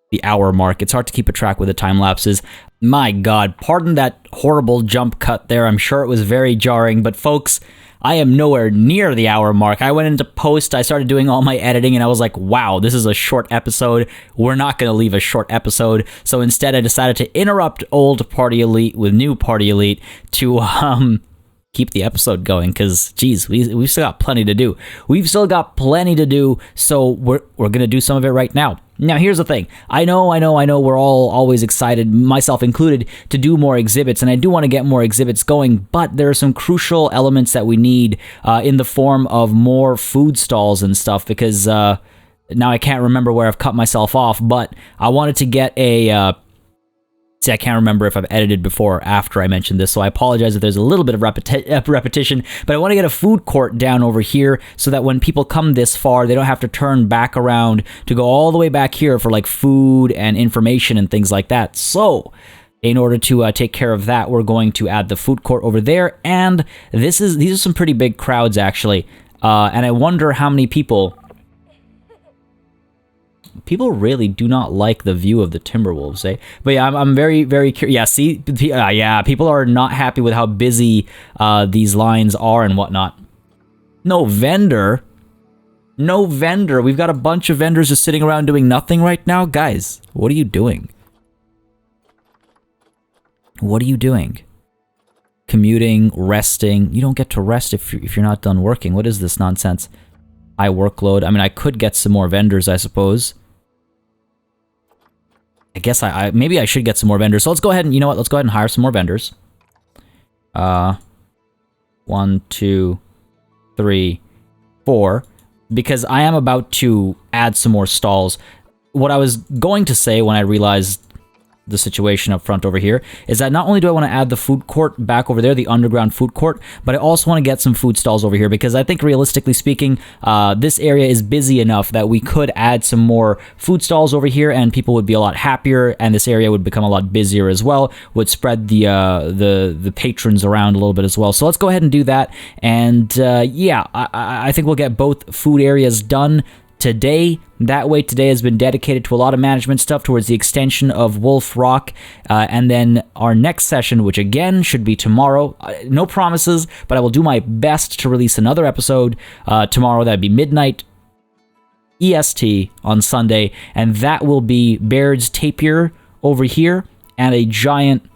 the hour mark. It's hard to keep a track with the time lapses. My God, pardon that horrible jump cut there. I'm sure it was very jarring, but folks, I am nowhere near the hour mark. I went into post, I started doing all my editing, and I was like, wow, this is a short episode. We're not going to leave a short episode. So instead, I decided to interrupt old Party Elite with new Party Elite to keep the episode going, because, geez, we've still got plenty to do. We've still got plenty to do, so we're going to do some of it right now. Now, here's the thing. I know we're all always excited, myself included, to do more exhibits, and I do want to get more exhibits going, but there are some crucial elements that we need in the form of more food stalls and stuff, because now I can't remember where I've cut myself off, but I wanted to get a... See, I can't remember if I've edited before or after I mentioned this, so I apologize if there's a little bit of repetition, but I want to get a food court down over here so that when people come this far, they don't have to turn back around to go all the way back here for like food and information and things like that. So, in order to take care of that, we're going to add the food court over there, and these are some pretty big crowds, actually, and I wonder how many people People really do not like the view of the Timberwolves, eh? But yeah, I'm very, very curious. Yeah, see, yeah, people are not happy with how busy these lines are and whatnot. No vendor. No vendor. We've got a bunch of vendors just sitting around doing nothing right now. Guys, what are you doing? What are you doing? Commuting, resting. You don't get to rest if you're not done working. What is this nonsense? High workload. I mean, I could get some more vendors, I suppose. I guess maybe I should get some more vendors. So let's go ahead and, you know what? Let's go ahead and hire some more vendors. 1, 2, 3, 4. Because I am about to add some more stalls. What I was going to say when I realized the situation up front over here is that not only do I want to add the food court back over there, the underground food court, but I also want to get some food stalls over here because I think realistically speaking, this area is busy enough that we could add some more food stalls over here and people would be a lot happier and this area would become a lot busier as well, would spread the patrons around a little bit as well. So let's go ahead and do that. And yeah, I think we'll get both food areas done today. That way, today has been dedicated to a lot of management stuff towards the extension of Wolf Rock. And then our next session, which again should be tomorrow. No promises, but I will do my best to release another episode tomorrow. That'd be midnight EST on Sunday. And that will be Baird's Tapir over here and a giant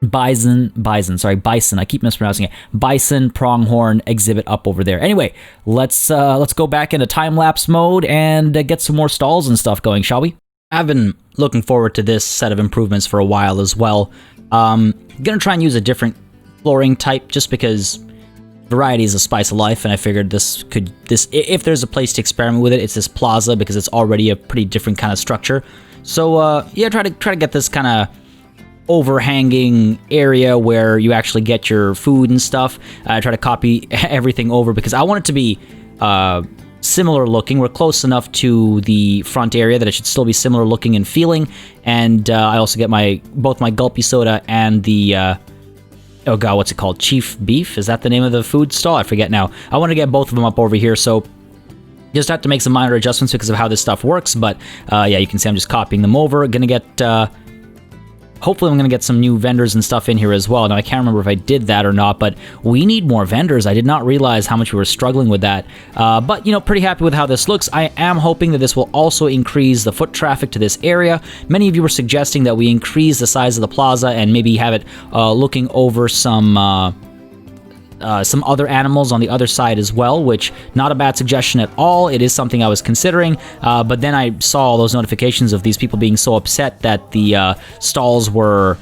bison, I keep mispronouncing it. Bison pronghorn exhibit up over there. Anyway, let's go back into time-lapse mode and get some more stalls and stuff going, shall we? I've been looking forward to this set of improvements for a while as well. Gonna try and use a different flooring type just because variety is a spice of life, and I figured if there's a place to experiment with it, it's this plaza because it's already a pretty different kind of structure. So yeah, try to get this kind of overhanging area where you actually get your food and stuff. I try to copy everything over because I want it to be similar looking. We're close enough to the front area that it should still be similar looking and feeling. And I also get both my gulpy soda and the oh god, what's it called? Chief Beef? Is that the name of the food stall? I forget now. I want to get both of them up over here, so just have to make some minor adjustments because of how this stuff works. But yeah, you can see I'm just copying them over. Gonna get hopefully I'm going to get some new vendors and stuff in here as well. Now, I can't remember if I did that or not, but we need more vendors. I did not realize how much we were struggling with that. But, you know, pretty happy with how this looks. I am hoping that this will also increase the foot traffic to this area. Many of you were suggesting that we increase the size of the plaza and maybe have it looking over some other animals on the other side as well, which not a bad suggestion at all. It is something I was considering, but then I saw all those notifications of these people being so upset that the stalls were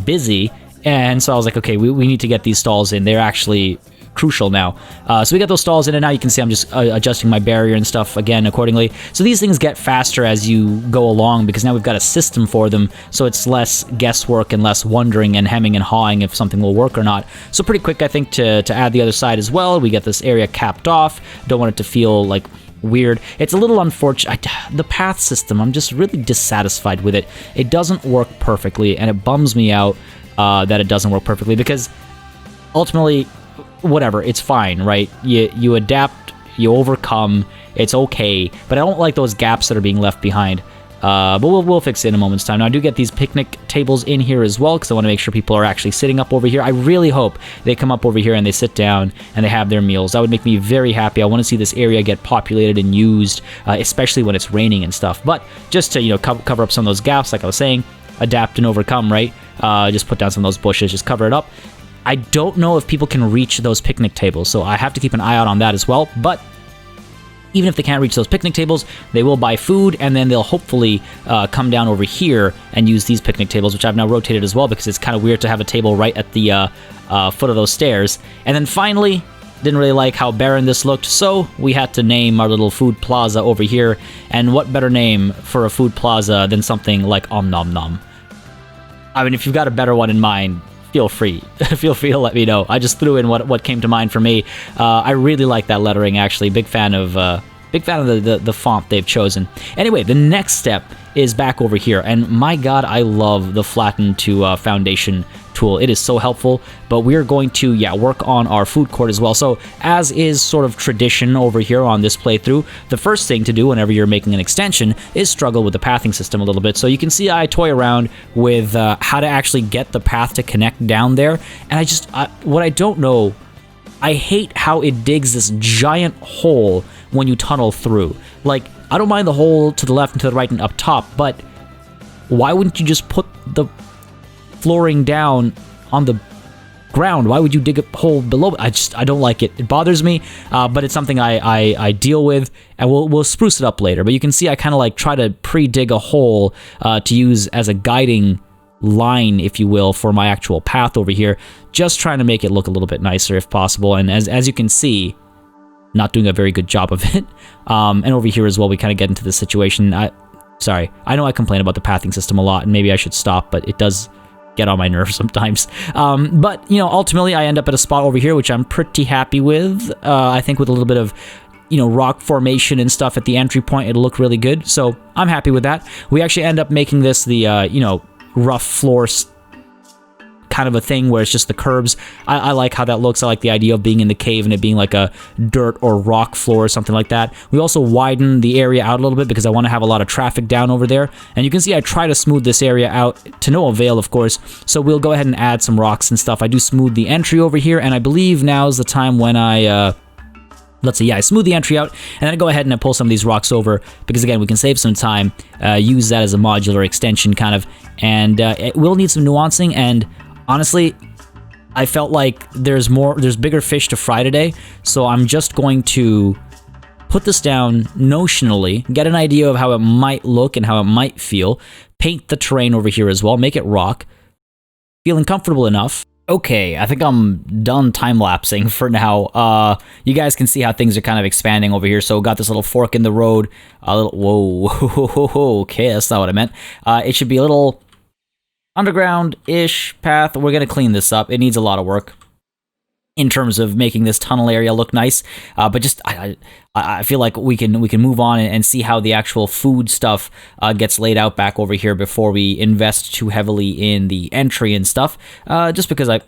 busy, and so I was like, okay, we need to get these stalls in. They're actually crucial now. So we got those stalls in, and now you can see I'm just adjusting my barrier and stuff again accordingly. So these things get faster as you go along because now we've got a system for them, so it's less guesswork and less wondering and hemming and hawing if something will work or not. So pretty quick, I think, to add the other side as well. We get this area capped off. Don't want it to feel like weird. It's a little unfortunate. The path system, I'm just really dissatisfied with it. It doesn't work perfectly, and it bums me out that it doesn't work perfectly because ultimately, whatever, it's fine, right? You adapt, you overcome, it's okay, but I don't like those gaps that are being left behind. But we'll fix it in a moment's time. Now, I do get these picnic tables in here as well because I want to make sure people are actually sitting up over here. I really hope they come up over here and they sit down and they have their meals. That would make me very happy. I want to see this area get populated and used, especially when it's raining and stuff. But just to, you know, cover up some of those gaps, like I was saying, adapt and overcome, right? Just put down some of those bushes, just cover it up. I don't know if people can reach those picnic tables, so I have to keep an eye out on that as well. But even if they can't reach those picnic tables, they will buy food, and then they'll hopefully come down over here and use these picnic tables, which I've now rotated as well because it's kind of weird to have a table right at the foot of those stairs. And then finally, didn't really like how barren this looked, so we had to name our little food plaza over here. And what better name for a food plaza than something like Om Nom Nom? I mean, if you've got a better one in mind, feel free to let me know. I just threw in what came to mind for me. I really like that lettering, actually. Big fan of the font they've chosen. Anyway, the next step is back over here, and my god, I love the flatten to foundation tool. It is so helpful, but we're going to, yeah, work on our food court as well. So as is sort of tradition over here on this playthrough, the first thing to do whenever you're making an extension is struggle with the pathing system a little bit. So you can see I toy around with how to actually get the path to connect down there. And what I don't know, I hate how it digs this giant hole when you tunnel through. Like, I don't mind the hole to the left and to the right and up top, but why wouldn't you just put the flooring down on the ground? Why would you dig a hole below? I don't like it. It bothers me, but it's something I deal with, and we'll spruce it up later. But you can see I kind of like try to pre-dig a hole to use as a guiding line, if you will, for my actual path over here, just trying to make it look a little bit nicer if possible. And as you can see, not doing a very good job of it. And over here as well, we kind of get into this situation. Sorry, I know I complain about the pathing system a lot, and maybe I should stop, but it does get on my nerves sometimes. But, you know, ultimately I end up at a spot over here, which I'm pretty happy with. I think with a little bit of, you know, rock formation and stuff at the entry point, it'll look really good. So I'm happy with that. We actually end up making this the, you know, rough floor kind of a thing where it's just the curbs. I like how that looks. I like the idea of being in the cave and it being like a dirt or rock floor or something like that. We also widen the area out a little bit because I want to have a lot of traffic down over there. And you can see I try to smooth this area out to no avail, of course. So we'll go ahead and add some rocks and stuff. I do smooth the entry over here, and I believe now is the time when I let's see, yeah, I smooth the entry out, and then I go ahead and I pull some of these rocks over, because again, we can save some time, use that as a modular extension kind of, and it will need some nuancing, and honestly, I felt like there's bigger fish to fry today, so I'm just going to put this down notionally, get an idea of how it might look and how it might feel, paint the terrain over here as well, make it rock, feeling comfortable enough. Okay, I think I'm done time-lapsing for now. You guys can see how things are kind of expanding over here. So got this little fork in the road. A little, whoa, okay, that's not what I meant. It should be a little underground-ish path. We're going to clean this up. It needs a lot of work in terms of making this tunnel area look nice. But just, I feel like we can move on and see how the actual food stuff gets laid out back over here before we invest too heavily in the entry and stuff. Just because I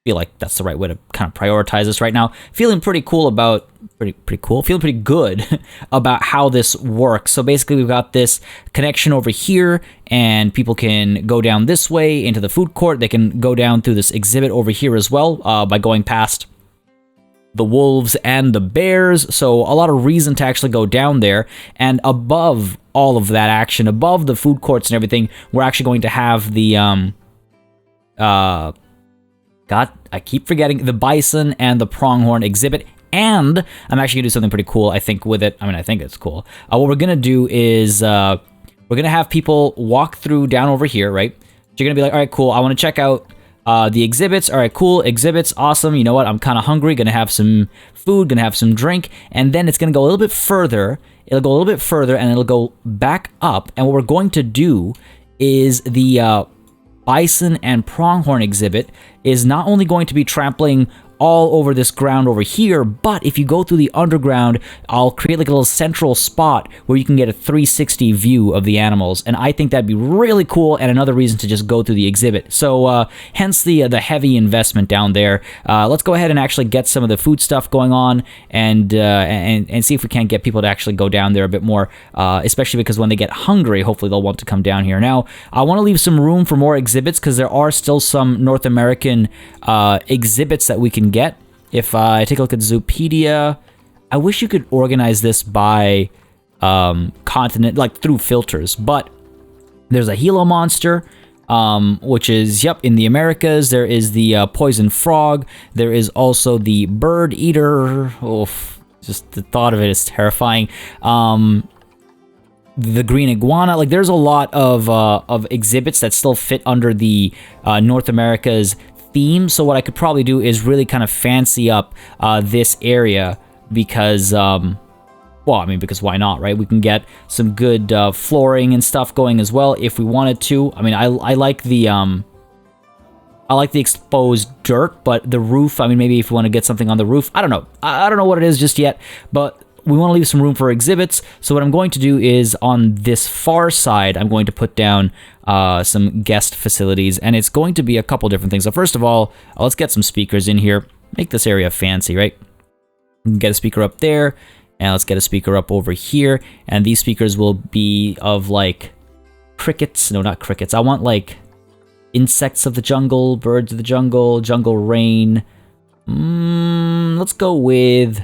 feel like that's the right way to kind of prioritize this right now. Feeling pretty cool about, feeling pretty good about how this works. So basically we've got this connection over here, and people can go down this way into the food court. They can go down through this exhibit over here as well by going past the wolves and the bears, so a lot of reason to actually go down there. And above all of that action, above the food courts and everything, we're actually going to have the God, I keep forgetting, the bison and the pronghorn exhibit. And I'm actually gonna do something pretty cool, I think, with it. I mean, I think it's cool. What we're gonna do is we're gonna have people walk through down over here, right? You're gonna be like, all right, cool, I want to check out the exhibits. All right, cool, exhibits, awesome. You know what? I'm kind of hungry. Gonna have some food. Gonna have some drink, and then it's gonna go a little bit further. It'll go a little bit further, and it'll go back up. And what we're going to do is the bison and pronghorn exhibit is not only going to be trampling all over this ground over here, but if you go through the underground, I'll create like a little central spot where you can get a 360 view of the animals, and I think that'd be really cool, and another reason to just go through the exhibit. So hence the heavy investment down there. Let's go ahead and actually get some of the food stuff going on, and see if we can't get people to actually go down there a bit more, especially because when they get hungry, hopefully they'll want to come down here. Now, I want to leave some room for more exhibits, because there are still some North American exhibits that we can get. If I take a look at Zoopedia, I wish you could organize this by continent, like through filters, but there's a Gila monster, which is, yep, in the Americas. There is the poison frog. There is also the bird eater. Oof, just the thought of it is terrifying. The green iguana. Like, there's a lot of exhibits that still fit under the North America's theme. So what I could probably do is really kind of fancy up this area, because well, I mean, because why not, right? We can get some good flooring and stuff going as well if we wanted to. I mean, I like the exposed dirt, but the roof, I mean, maybe if we want to get something on the roof, I don't know. I don't know what it is just yet, but we want to leave some room for exhibits. So what I'm going to do is on this far side, I'm going to put down some guest facilities, and it's going to be a couple different things. So first of all, let's get some speakers in here. Make this area fancy, right? Get a speaker up there, and let's get a speaker up over here. And these speakers will be of like crickets. No, not crickets. I want like insects of the jungle, birds of the jungle, jungle rain. Let's go with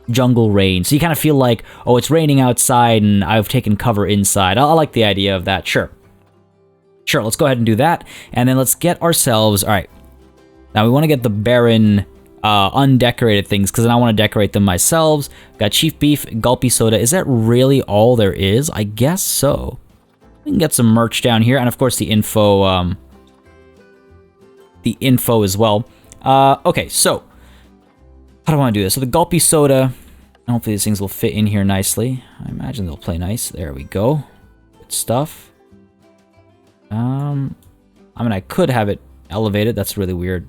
jungle rain. So you kind of feel like, oh, it's raining outside and I've taken cover inside. I like the idea of that. Sure, let's go ahead and do that. And then let's get ourselves, all right, now we want to get the barren undecorated things, because then I want to decorate them myself. Got chief beef, gulpy soda. Is that really all there is? I guess so. We can get some merch down here, and of course the info as well. Okay, so how do I want to do this? So the gulpy soda, hopefully these things will fit in here nicely. I imagine they'll play nice. There we go. Good stuff. I mean, I could have it elevated. That's really weird.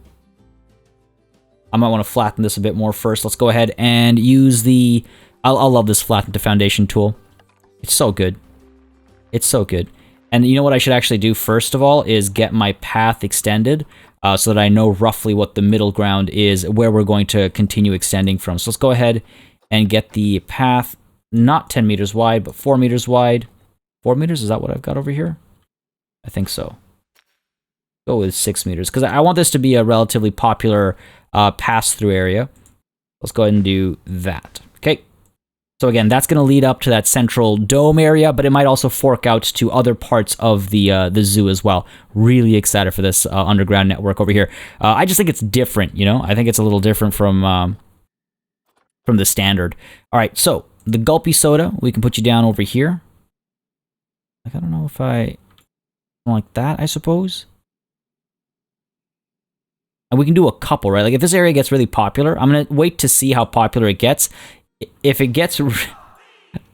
I might want to flatten this a bit more first. Let's go ahead and use the... I'll love this flatten to foundation tool. It's so good. It's so good. And you know what I should actually do first of all is get my path extended so that I know roughly what the middle ground is, where we're going to continue extending from. So let's go ahead and get the path not 10 meters wide, but 4 meters wide. 4 meters, is that what I've got over here? I think so. Go with 6 meters, because I want this to be a relatively popular pass-through area. Let's go ahead and do that. Okay. So again, that's going to lead up to that central dome area, but it might also fork out to other parts of the zoo as well. Really excited for this underground network over here. I just think it's different, you know? I think it's a little different from the standard. All right, so the gulpy soda, we can put you down over here. Like, I don't know if I like that, I suppose. And we can do a couple, right? Like if this area gets really popular, I'm going to wait to see how popular it gets. If it gets...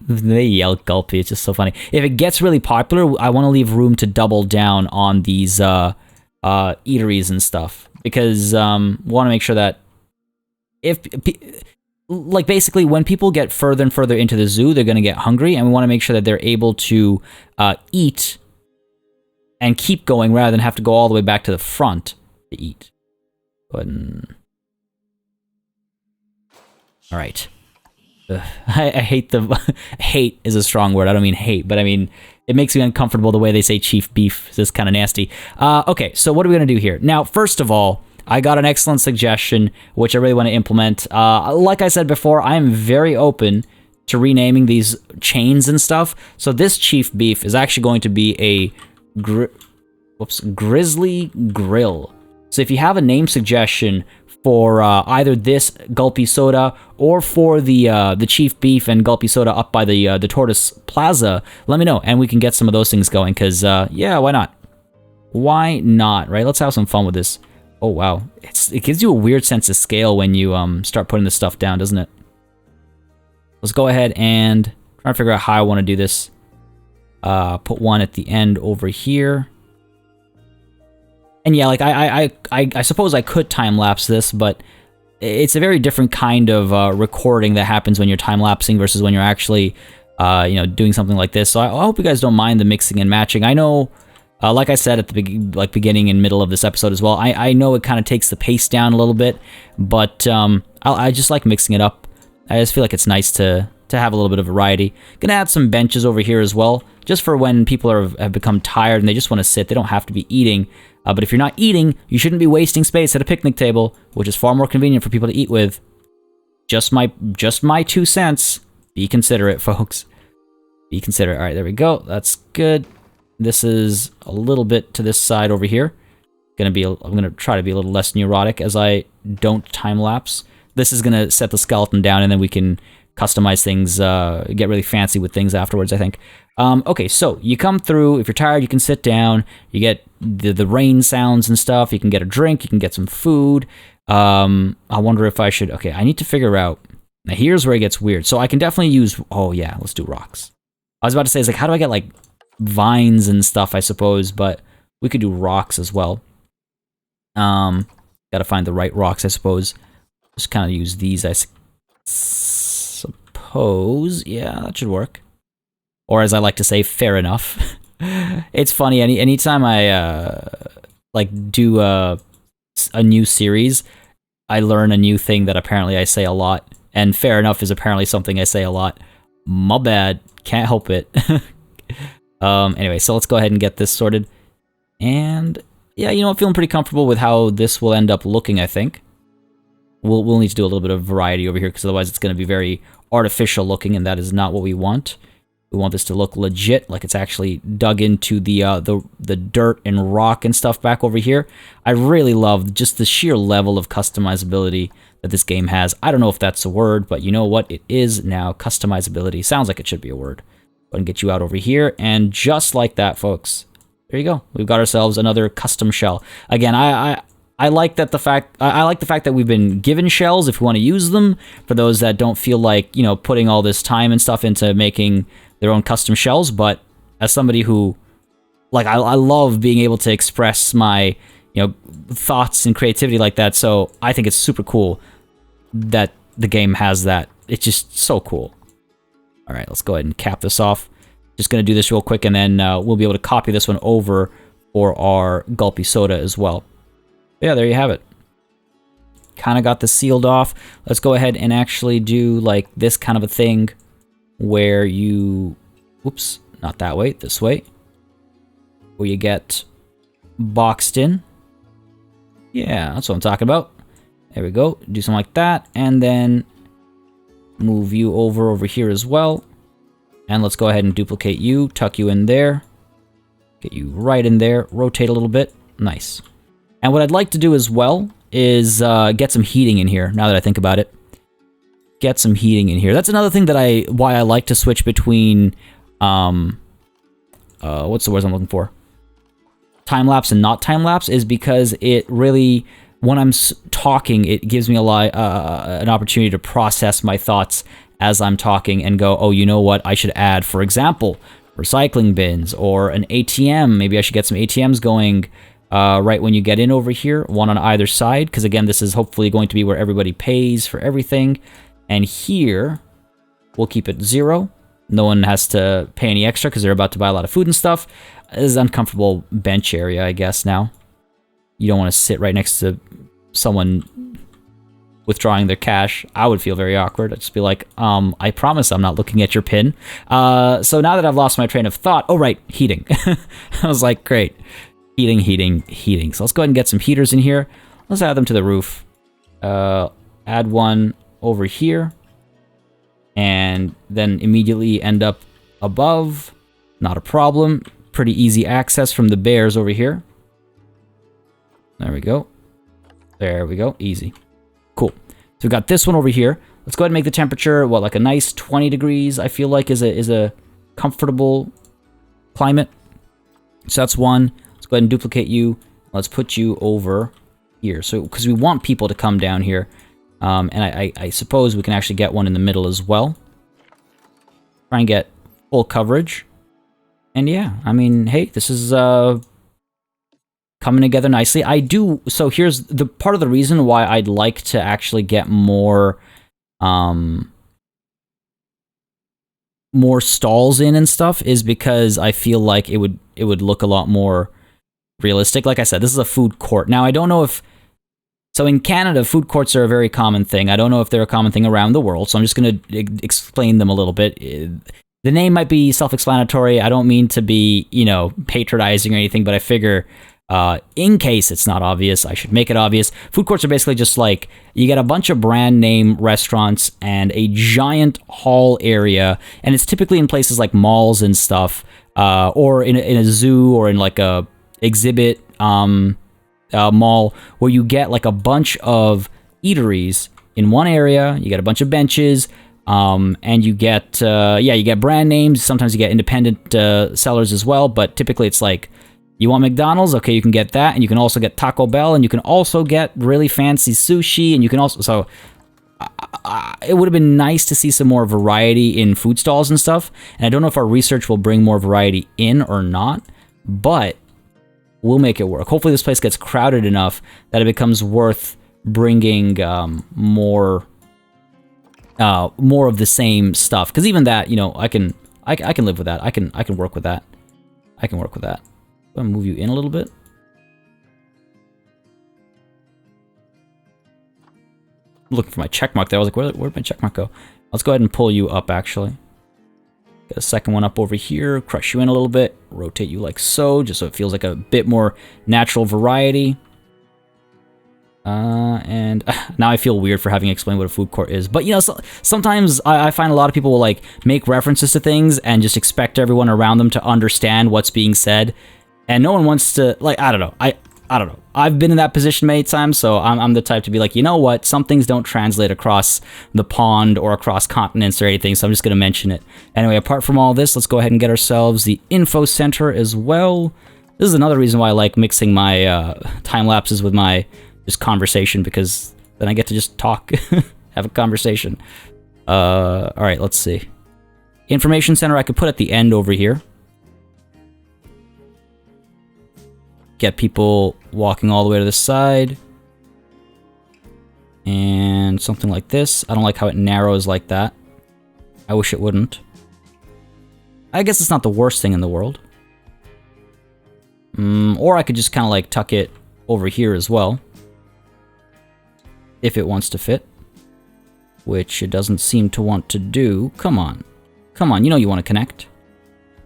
They yell gulpy, it's just so funny. If it gets really popular, I want to leave room to double down on these eateries and stuff. Because we want to make sure that if... Like basically when people get further and further into the zoo, they're going to get hungry, and we want to make sure that they're able to eat and keep going rather than have to go all the way back to the front to eat. But, all right. I hate the... hate is a strong word. I don't mean hate, but I mean, it makes me uncomfortable the way they say chief beef. It's just kind of nasty. Okay, so what are we going to do here? Now, first of all, I got an excellent suggestion, which I really want to implement. Like I said before, I am very open to renaming these chains and stuff. So this chief beef is actually going to be a grizzly grill. So if you have a name suggestion for either this gulpy soda or for the chief beef and gulpy soda up by the Tortoise Plaza, let me know, and we can get some of those things going. Because yeah, why not? Why not? Right? Let's have some fun with this. Oh wow, it gives you a weird sense of scale when you start putting this stuff down, doesn't it? Let's go ahead and try to figure out how I want to do this. Put one at the end over here. And yeah, like I suppose I could time-lapse this, but it's a very different kind of recording that happens when you're time-lapsing versus when you're actually, you know, doing something like this. So I hope you guys don't mind the mixing and matching. I know, like I said at the beginning and middle of this episode as well, I know it kind of takes the pace down a little bit, but I just like mixing it up. I just feel like it's nice to have a little bit of variety. Gonna add some benches over here as well, just for when people have become tired and they just want to sit. They don't have to be eating. But if you're not eating, you shouldn't be wasting space at a picnic table, which is far more convenient for people to eat with. Just my 2 cents. Be considerate, folks. Be considerate. All right, there we go. That's good. This is a little bit to this side over here. I'm gonna try to be a little less neurotic as I don't time lapse. This is gonna set the skeleton down, and then we can customize things, get really fancy with things afterwards, I think. Okay, so you come through. If you're tired, you can sit down. You get the rain sounds and stuff. You can get a drink. You can get some food. I wonder if I should... Okay, I need to figure out... Now, here's where it gets weird. So I can definitely use... Oh, yeah, let's do rocks. I was about to say, it's like, how do I get, like, vines and stuff, I suppose, but we could do rocks as well. Gotta find the right rocks, I suppose. Just kind of use these. So suppose, yeah, that should work. Or as I like to say, fair enough. It's funny, anytime I like do a new series, I learn a new thing that apparently I say a lot, and fair enough is apparently something I say a lot. My bad, can't help it. Anyway, so let's go ahead and get this sorted. And yeah, you know, I'm feeling pretty comfortable with how this will end up looking, I think. We'll need to do a little bit of variety over here, because otherwise it's going to be very artificial looking, and that is not what we want. We want this to look legit, like it's actually dug into the dirt and rock and stuff back over here. I really love just the sheer level of customizability that this game has. I don't know if that's a word, but you know what? It is now. Customizability. Sounds like it should be a word. Go ahead and get you out over here, and just like that, folks, there you go. We've got ourselves another custom shell. Again, I like that I like the fact that we've been given shells if we want to use them. For those that don't feel like, you know, putting all this time and stuff into making their own custom shells, but as somebody who, like, I love being able to express my, you know, thoughts and creativity like that. So I think it's super cool that the game has that. It's just so cool. All right, let's go ahead and cap this off. Just gonna do this real quick, and then we'll be able to copy this one over for our gulpy soda as well. Yeah, there you have it. Kind of got this sealed off. Let's go ahead and actually do like this kind of a thing where you, whoops, not that way, this way, where you get boxed in. Yeah, that's what I'm talking about. There we go. Do something like that, and then move you over here as well. And let's go ahead and duplicate you, tuck you in there, get you right in there, rotate a little bit. Nice. And what I'd like to do as well is get some heating in here, now that I think about it. Get some heating in here. That's another thing that why I like to switch between, what's the word I'm looking for? Time-lapse and not time-lapse, is because it really, when I'm talking, it gives me an opportunity to process my thoughts as I'm talking and go, oh, you know what, I should add, for example, recycling bins or an ATM. Maybe I should get some ATMs going right when you get in over here, one on either side, because again, this is hopefully going to be where everybody pays for everything. And here, we'll keep it 0. No one has to pay any extra because they're about to buy a lot of food and stuff. This is an uncomfortable bench area, I guess, now. You don't want to sit right next to someone withdrawing their cash. I would feel very awkward. I'd just be like, I promise I'm not looking at your pin. So now that I've lost my train of thought, oh right, heating. I was like, great. Heating. So let's go ahead and get some heaters in here. Let's add them to the roof. Add one over here. And then immediately end up above. Not a problem. Pretty easy access from the bears over here. There we go. There we go. Easy. Cool. So we've got this one over here. Let's go ahead and make the temperature, what, like a nice 20 degrees, I feel like is a comfortable climate. So that's one. Let's go ahead and duplicate you. Let's put you over here. So, because we want people to come down here. And I suppose we can actually get one in the middle as well. Try and get full coverage. And yeah, I mean, hey, this is coming together nicely. So here's the part of the reason why I'd like to actually get more stalls in and stuff is because I feel like it would look a lot more realistic. Like I said, this is a food court. Now, I don't know if... So in Canada, food courts are a very common thing. I don't know if they're a common thing around the world, so I'm just going to explain them a little bit. The name might be self-explanatory. I don't mean to be, you know, patronizing or anything, but I figure... in case it's not obvious, I should make it obvious. Food courts are basically just like, you get a bunch of brand name restaurants and a giant hall area, and it's typically in places like malls and stuff, or in a zoo, or in like a exhibit mall, where you get like a bunch of eateries in one area. You get a bunch of benches, and you get you get brand names. Sometimes you get independent sellers as well, but typically it's like, you want McDonald's? Okay, you can get that, and you can also get Taco Bell, and you can also get really fancy sushi, and you can also... So, it would have been nice to see some more variety in food stalls and stuff, and I don't know if our research will bring more variety in or not, but we'll make it work. Hopefully this place gets crowded enough that it becomes worth bringing more more of the same stuff. Because even that, you know, I can live with that. I can work with that. I can work with that. I'm gonna move you in a little bit. I'm looking for my check mark there. I was like, where'd my check mark go? Let's go ahead and pull you up, actually. Get a second one up over here. Crush you in a little bit. Rotate you like so, just so it feels like a bit more natural variety. And now I feel weird for having explained what a food court is. But, you know, sometimes I find a lot of people will, like, make references to things and just expect everyone around them to understand what's being said. And no one wants to, like, I don't know. I don't know. I've been in that position many times, so I'm the type to be like, you know what? Some things don't translate across the pond or across continents or anything, so I'm just going to mention it. Anyway, apart from all this, let's go ahead and get ourselves the info center as well. This is another reason why I like mixing my time lapses with my just conversation, because then I get to just talk, have a conversation. All right, let's see. Information center I could put at the end over here. Get people walking all the way to the side. And something like this. I don't like how it narrows like that. I wish it wouldn't. I guess it's not the worst thing in the world. Or I could just kind of like tuck it over here as well. If it wants to fit. Which it doesn't seem to want to do. Come on. Come on, you know you want to connect.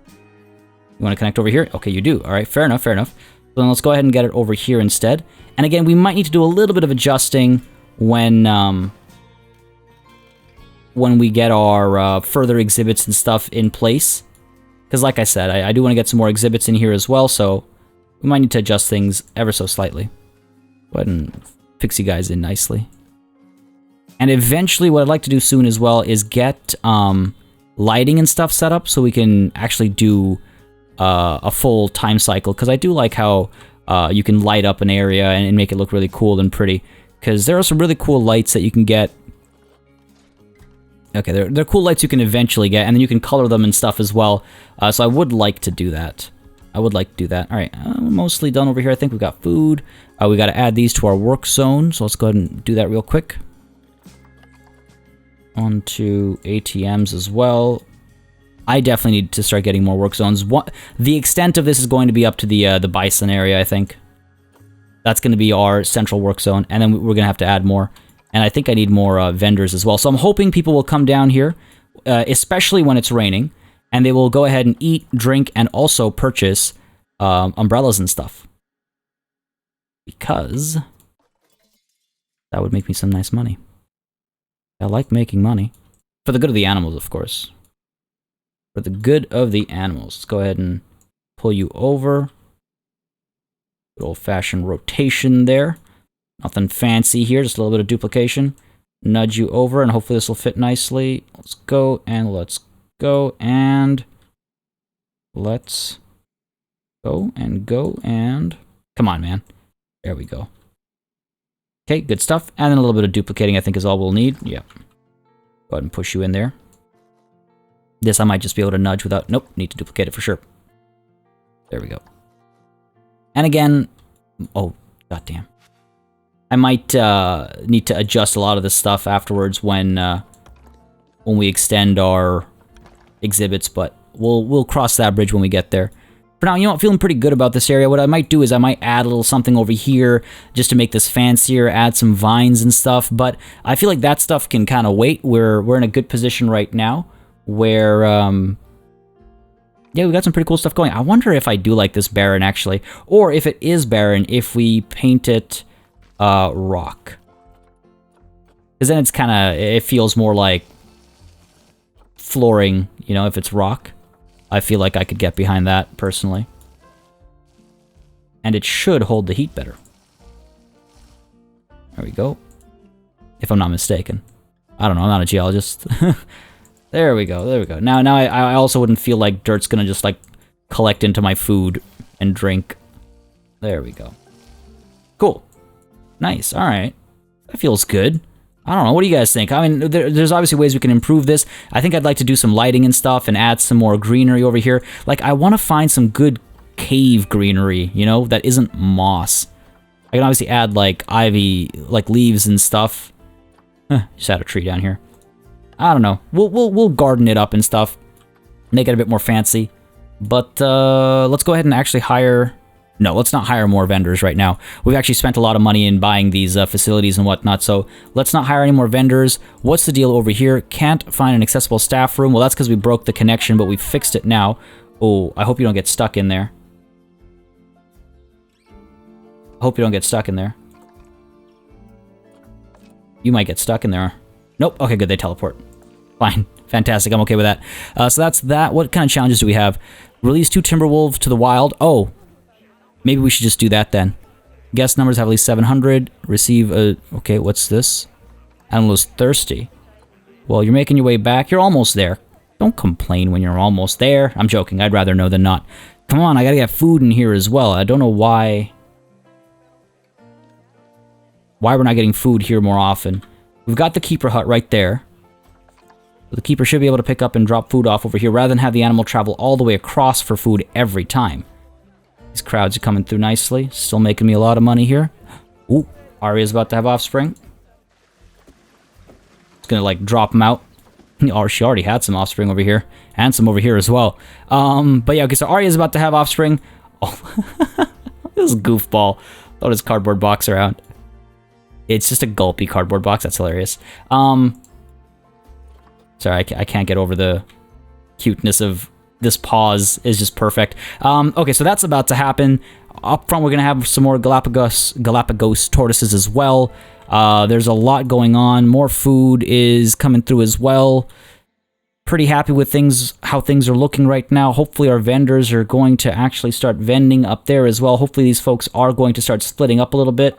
You want to connect over here? Okay, you do. Alright, fair enough, fair enough. So then let's go ahead and get it over here instead. And again, we might need to do a little bit of adjusting when we get our further exhibits and stuff in place. Because like I said, I do want to get some more exhibits in here as well, so we might need to adjust things ever so slightly. Go ahead and fix you guys in nicely. And eventually what I'd like to do soon as well is get lighting and stuff set up so we can actually do a full time cycle, because I do like how you can light up an area and make it look really cool and pretty, because there are some really cool lights that you can get. Okay, they're cool lights you can eventually get, and then you can color them and stuff as well, so I would like to do that. I would like to do that. Alright, we're mostly done over here. I think we've got food. We got to add these to our work zone, so let's go ahead and do that real quick. Onto ATMs as well. I definitely need to start getting more work zones. The extent of this is going to be up to the bison area, I think. That's going to be our central work zone, and then we're going to have to add more. And I think I need more vendors as well. So I'm hoping people will come down here, especially when it's raining, and they will go ahead and eat, drink, and also purchase umbrellas and stuff. Because that would make me some nice money. I like making money. For the good of the animals, of course. For the good of the animals. Let's go ahead and pull you over. Good old-fashioned rotation there. Nothing fancy here, just a little bit of duplication. Nudge you over, and hopefully this will fit nicely. Let's go, and let's go, and let's go, and come on, man. There we go. Okay, good stuff. And then a little bit of duplicating, I think, is all we'll need. Yeah. Go ahead and push you in there. This I might just be able to nudge without... Nope, need to duplicate it for sure. There we go. And again... Oh, goddamn. I might need to adjust a lot of this stuff afterwards when we extend our exhibits, but we'll cross that bridge when we get there. For now, you know what, feeling pretty good about this area. What I might do is I might add a little something over here just to make this fancier, add some vines and stuff, but I feel like that stuff can kind of wait. We're in a good position right now where, yeah, we got some pretty cool stuff going. I wonder if I do like this barren, actually, or if it is barren, if we paint it rock. Because then it's kind of, it feels more like flooring, you know, if it's rock. I feel like I could get behind that, personally. And it should hold the heat better. There we go. If I'm not mistaken. I don't know, I'm not a geologist. There we go, there we go. Now I also wouldn't feel like dirt's gonna just, like, collect into my food and drink. There we go. Cool. Nice, alright. That feels good. I don't know, what do you guys think? I mean, there's obviously ways we can improve this. I think I'd like to do some lighting and stuff and add some more greenery over here. Like, I want to find some good cave greenery, you know, that isn't moss. I can obviously add, like, ivy, like, leaves and stuff. Just add a tree down here. I don't know. We'll garden it up and stuff. Make it a bit more fancy. But let's go ahead and actually hire... No, let's not hire more vendors right now. We've actually spent a lot of money in buying these facilities and whatnot, so let's not hire any more vendors. What's the deal over here? Can't find an accessible staff room. Well, that's because we broke the connection, but we fixed it now. Oh, I hope you don't get stuck in there. I hope you don't get stuck in there. You might get stuck in there. Nope. Okay, good. They teleport. Fine. Fantastic. I'm okay with that. So that's that. What kind of challenges do we have? Release 2 Timberwolves to the wild. Oh. Maybe we should just do that then. Guest numbers have at least 700. Receive a... Okay, what's this? Animal is thirsty. Well, you're making your way back. You're almost there. Don't complain when you're almost there. I'm joking. I'd rather know than not. Come on, I gotta get food in here as well. I don't know why... Why we're not getting food here more often. We've got the keeper hut right there. The keeper should be able to pick up and drop food off over here rather than have the animal travel all the way across for food every time. These crowds are coming through nicely. Still making me a lot of money here. Ooh, Arya's about to have offspring. It's gonna, like, drop them out. Or she already had some offspring over here. And some over here as well. But yeah, okay, so Arya's about to have offspring. Oh, this goofball. Throw his cardboard box around. It's just a gulpy cardboard box. That's hilarious. Sorry, I can't get over the cuteness of... This pause is just perfect. Okay, so that's about to happen. Up front, we're going to have some more Galapagos tortoises as well. There's a lot going on. More food is coming through as well. Pretty happy with how things are looking right now. Hopefully our vendors are going to actually start vending up there as well. Hopefully these folks are going to start splitting up a little bit.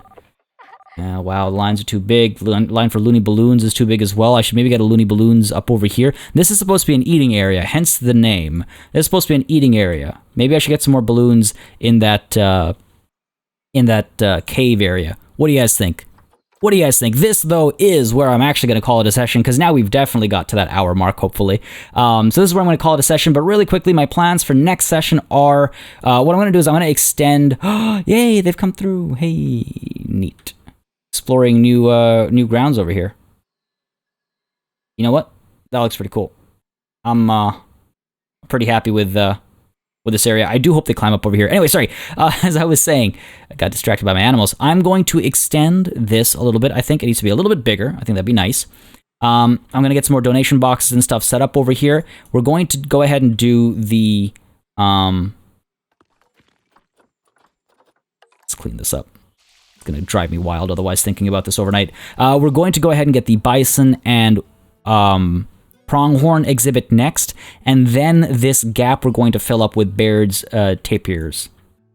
Wow, the lines are too big. The line for Looney Balloons is too big as well. I should maybe get a Looney Balloons up over here. This is supposed to be an eating area, hence the name. This is supposed to be an eating area. Maybe I should get some more balloons in that cave area. What do you guys think? What do you guys think? This, though, is where I'm actually going to call it a session, because now we've definitely got to that hour mark, hopefully. So this is where I'm going to call it a session, but really quickly, my plans for next session are... what I'm going to do is I'm going to extend... Yay, they've come through. Hey, neat. Exploring new grounds over here. You know what? That looks pretty cool. I'm pretty happy with this area. I do hope they climb up over here. Anyway, sorry. As I was saying, I got distracted by my animals. I'm going to extend this a little bit. I think it needs to be a little bit bigger. I think that'd be nice. I'm going to get some more donation boxes and stuff set up over here. We're going to go ahead and do the... Let's clean this up. Going to drive me wild otherwise thinking about this overnight. We're going to go ahead and get the bison and pronghorn exhibit next, and then this gap we're going to fill up with Baird's tapirs.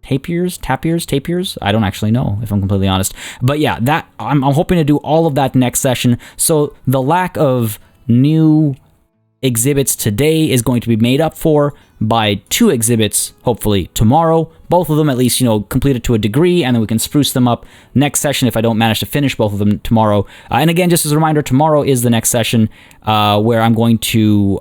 Tapirs? I don't actually know, if I'm completely honest. But yeah, that I'm hoping to do all of that next session, so the lack of new exhibits today is going to be made up for by 2 exhibits, hopefully, tomorrow. Both of them, at least, completed to a degree, and then we can spruce them up next session if I don't manage to finish both of them tomorrow. And again, just as a reminder, tomorrow is the next session where I'm going to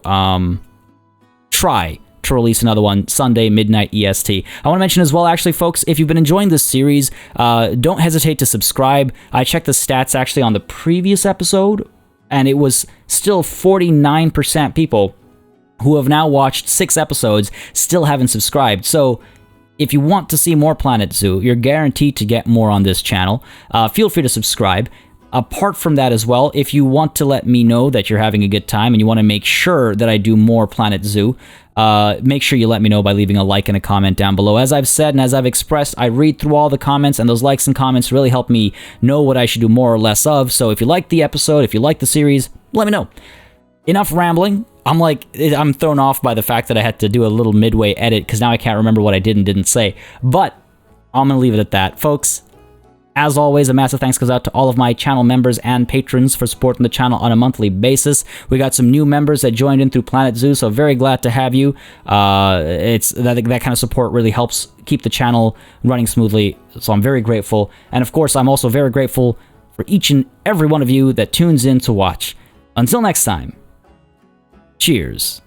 try to release another one Sunday, midnight EST. I want to mention as well, actually, folks, if you've been enjoying this series, don't hesitate to subscribe. I checked the stats, actually, on the previous episode, and it was still 49% people who have now watched 6 episodes still haven't subscribed. So if you want to see more Planet Zoo, you're guaranteed to get more on this channel. Feel free to subscribe. Apart from that as well, if you want to let me know that you're having a good time and you want to make sure that I do more Planet Zoo, make sure you let me know by leaving a like and a comment down below. As I've said and as I've expressed, I read through all the comments, and those likes and comments really help me know what I should do more or less of. So if you like the episode, if you like the series, let me know. Enough rambling. I'm thrown off by the fact that I had to do a little midway edit, because now I can't remember what I did and didn't say. But I'm going to leave it at that. Folks, as always, a massive thanks goes out to all of my channel members and patrons for supporting the channel on a monthly basis. We got some new members that joined in through Planet Zoo, so very glad to have you. It's that kind of support really helps keep the channel running smoothly, so I'm very grateful. And of course, I'm also very grateful for each and every one of you that tunes in to watch. Until next time, cheers.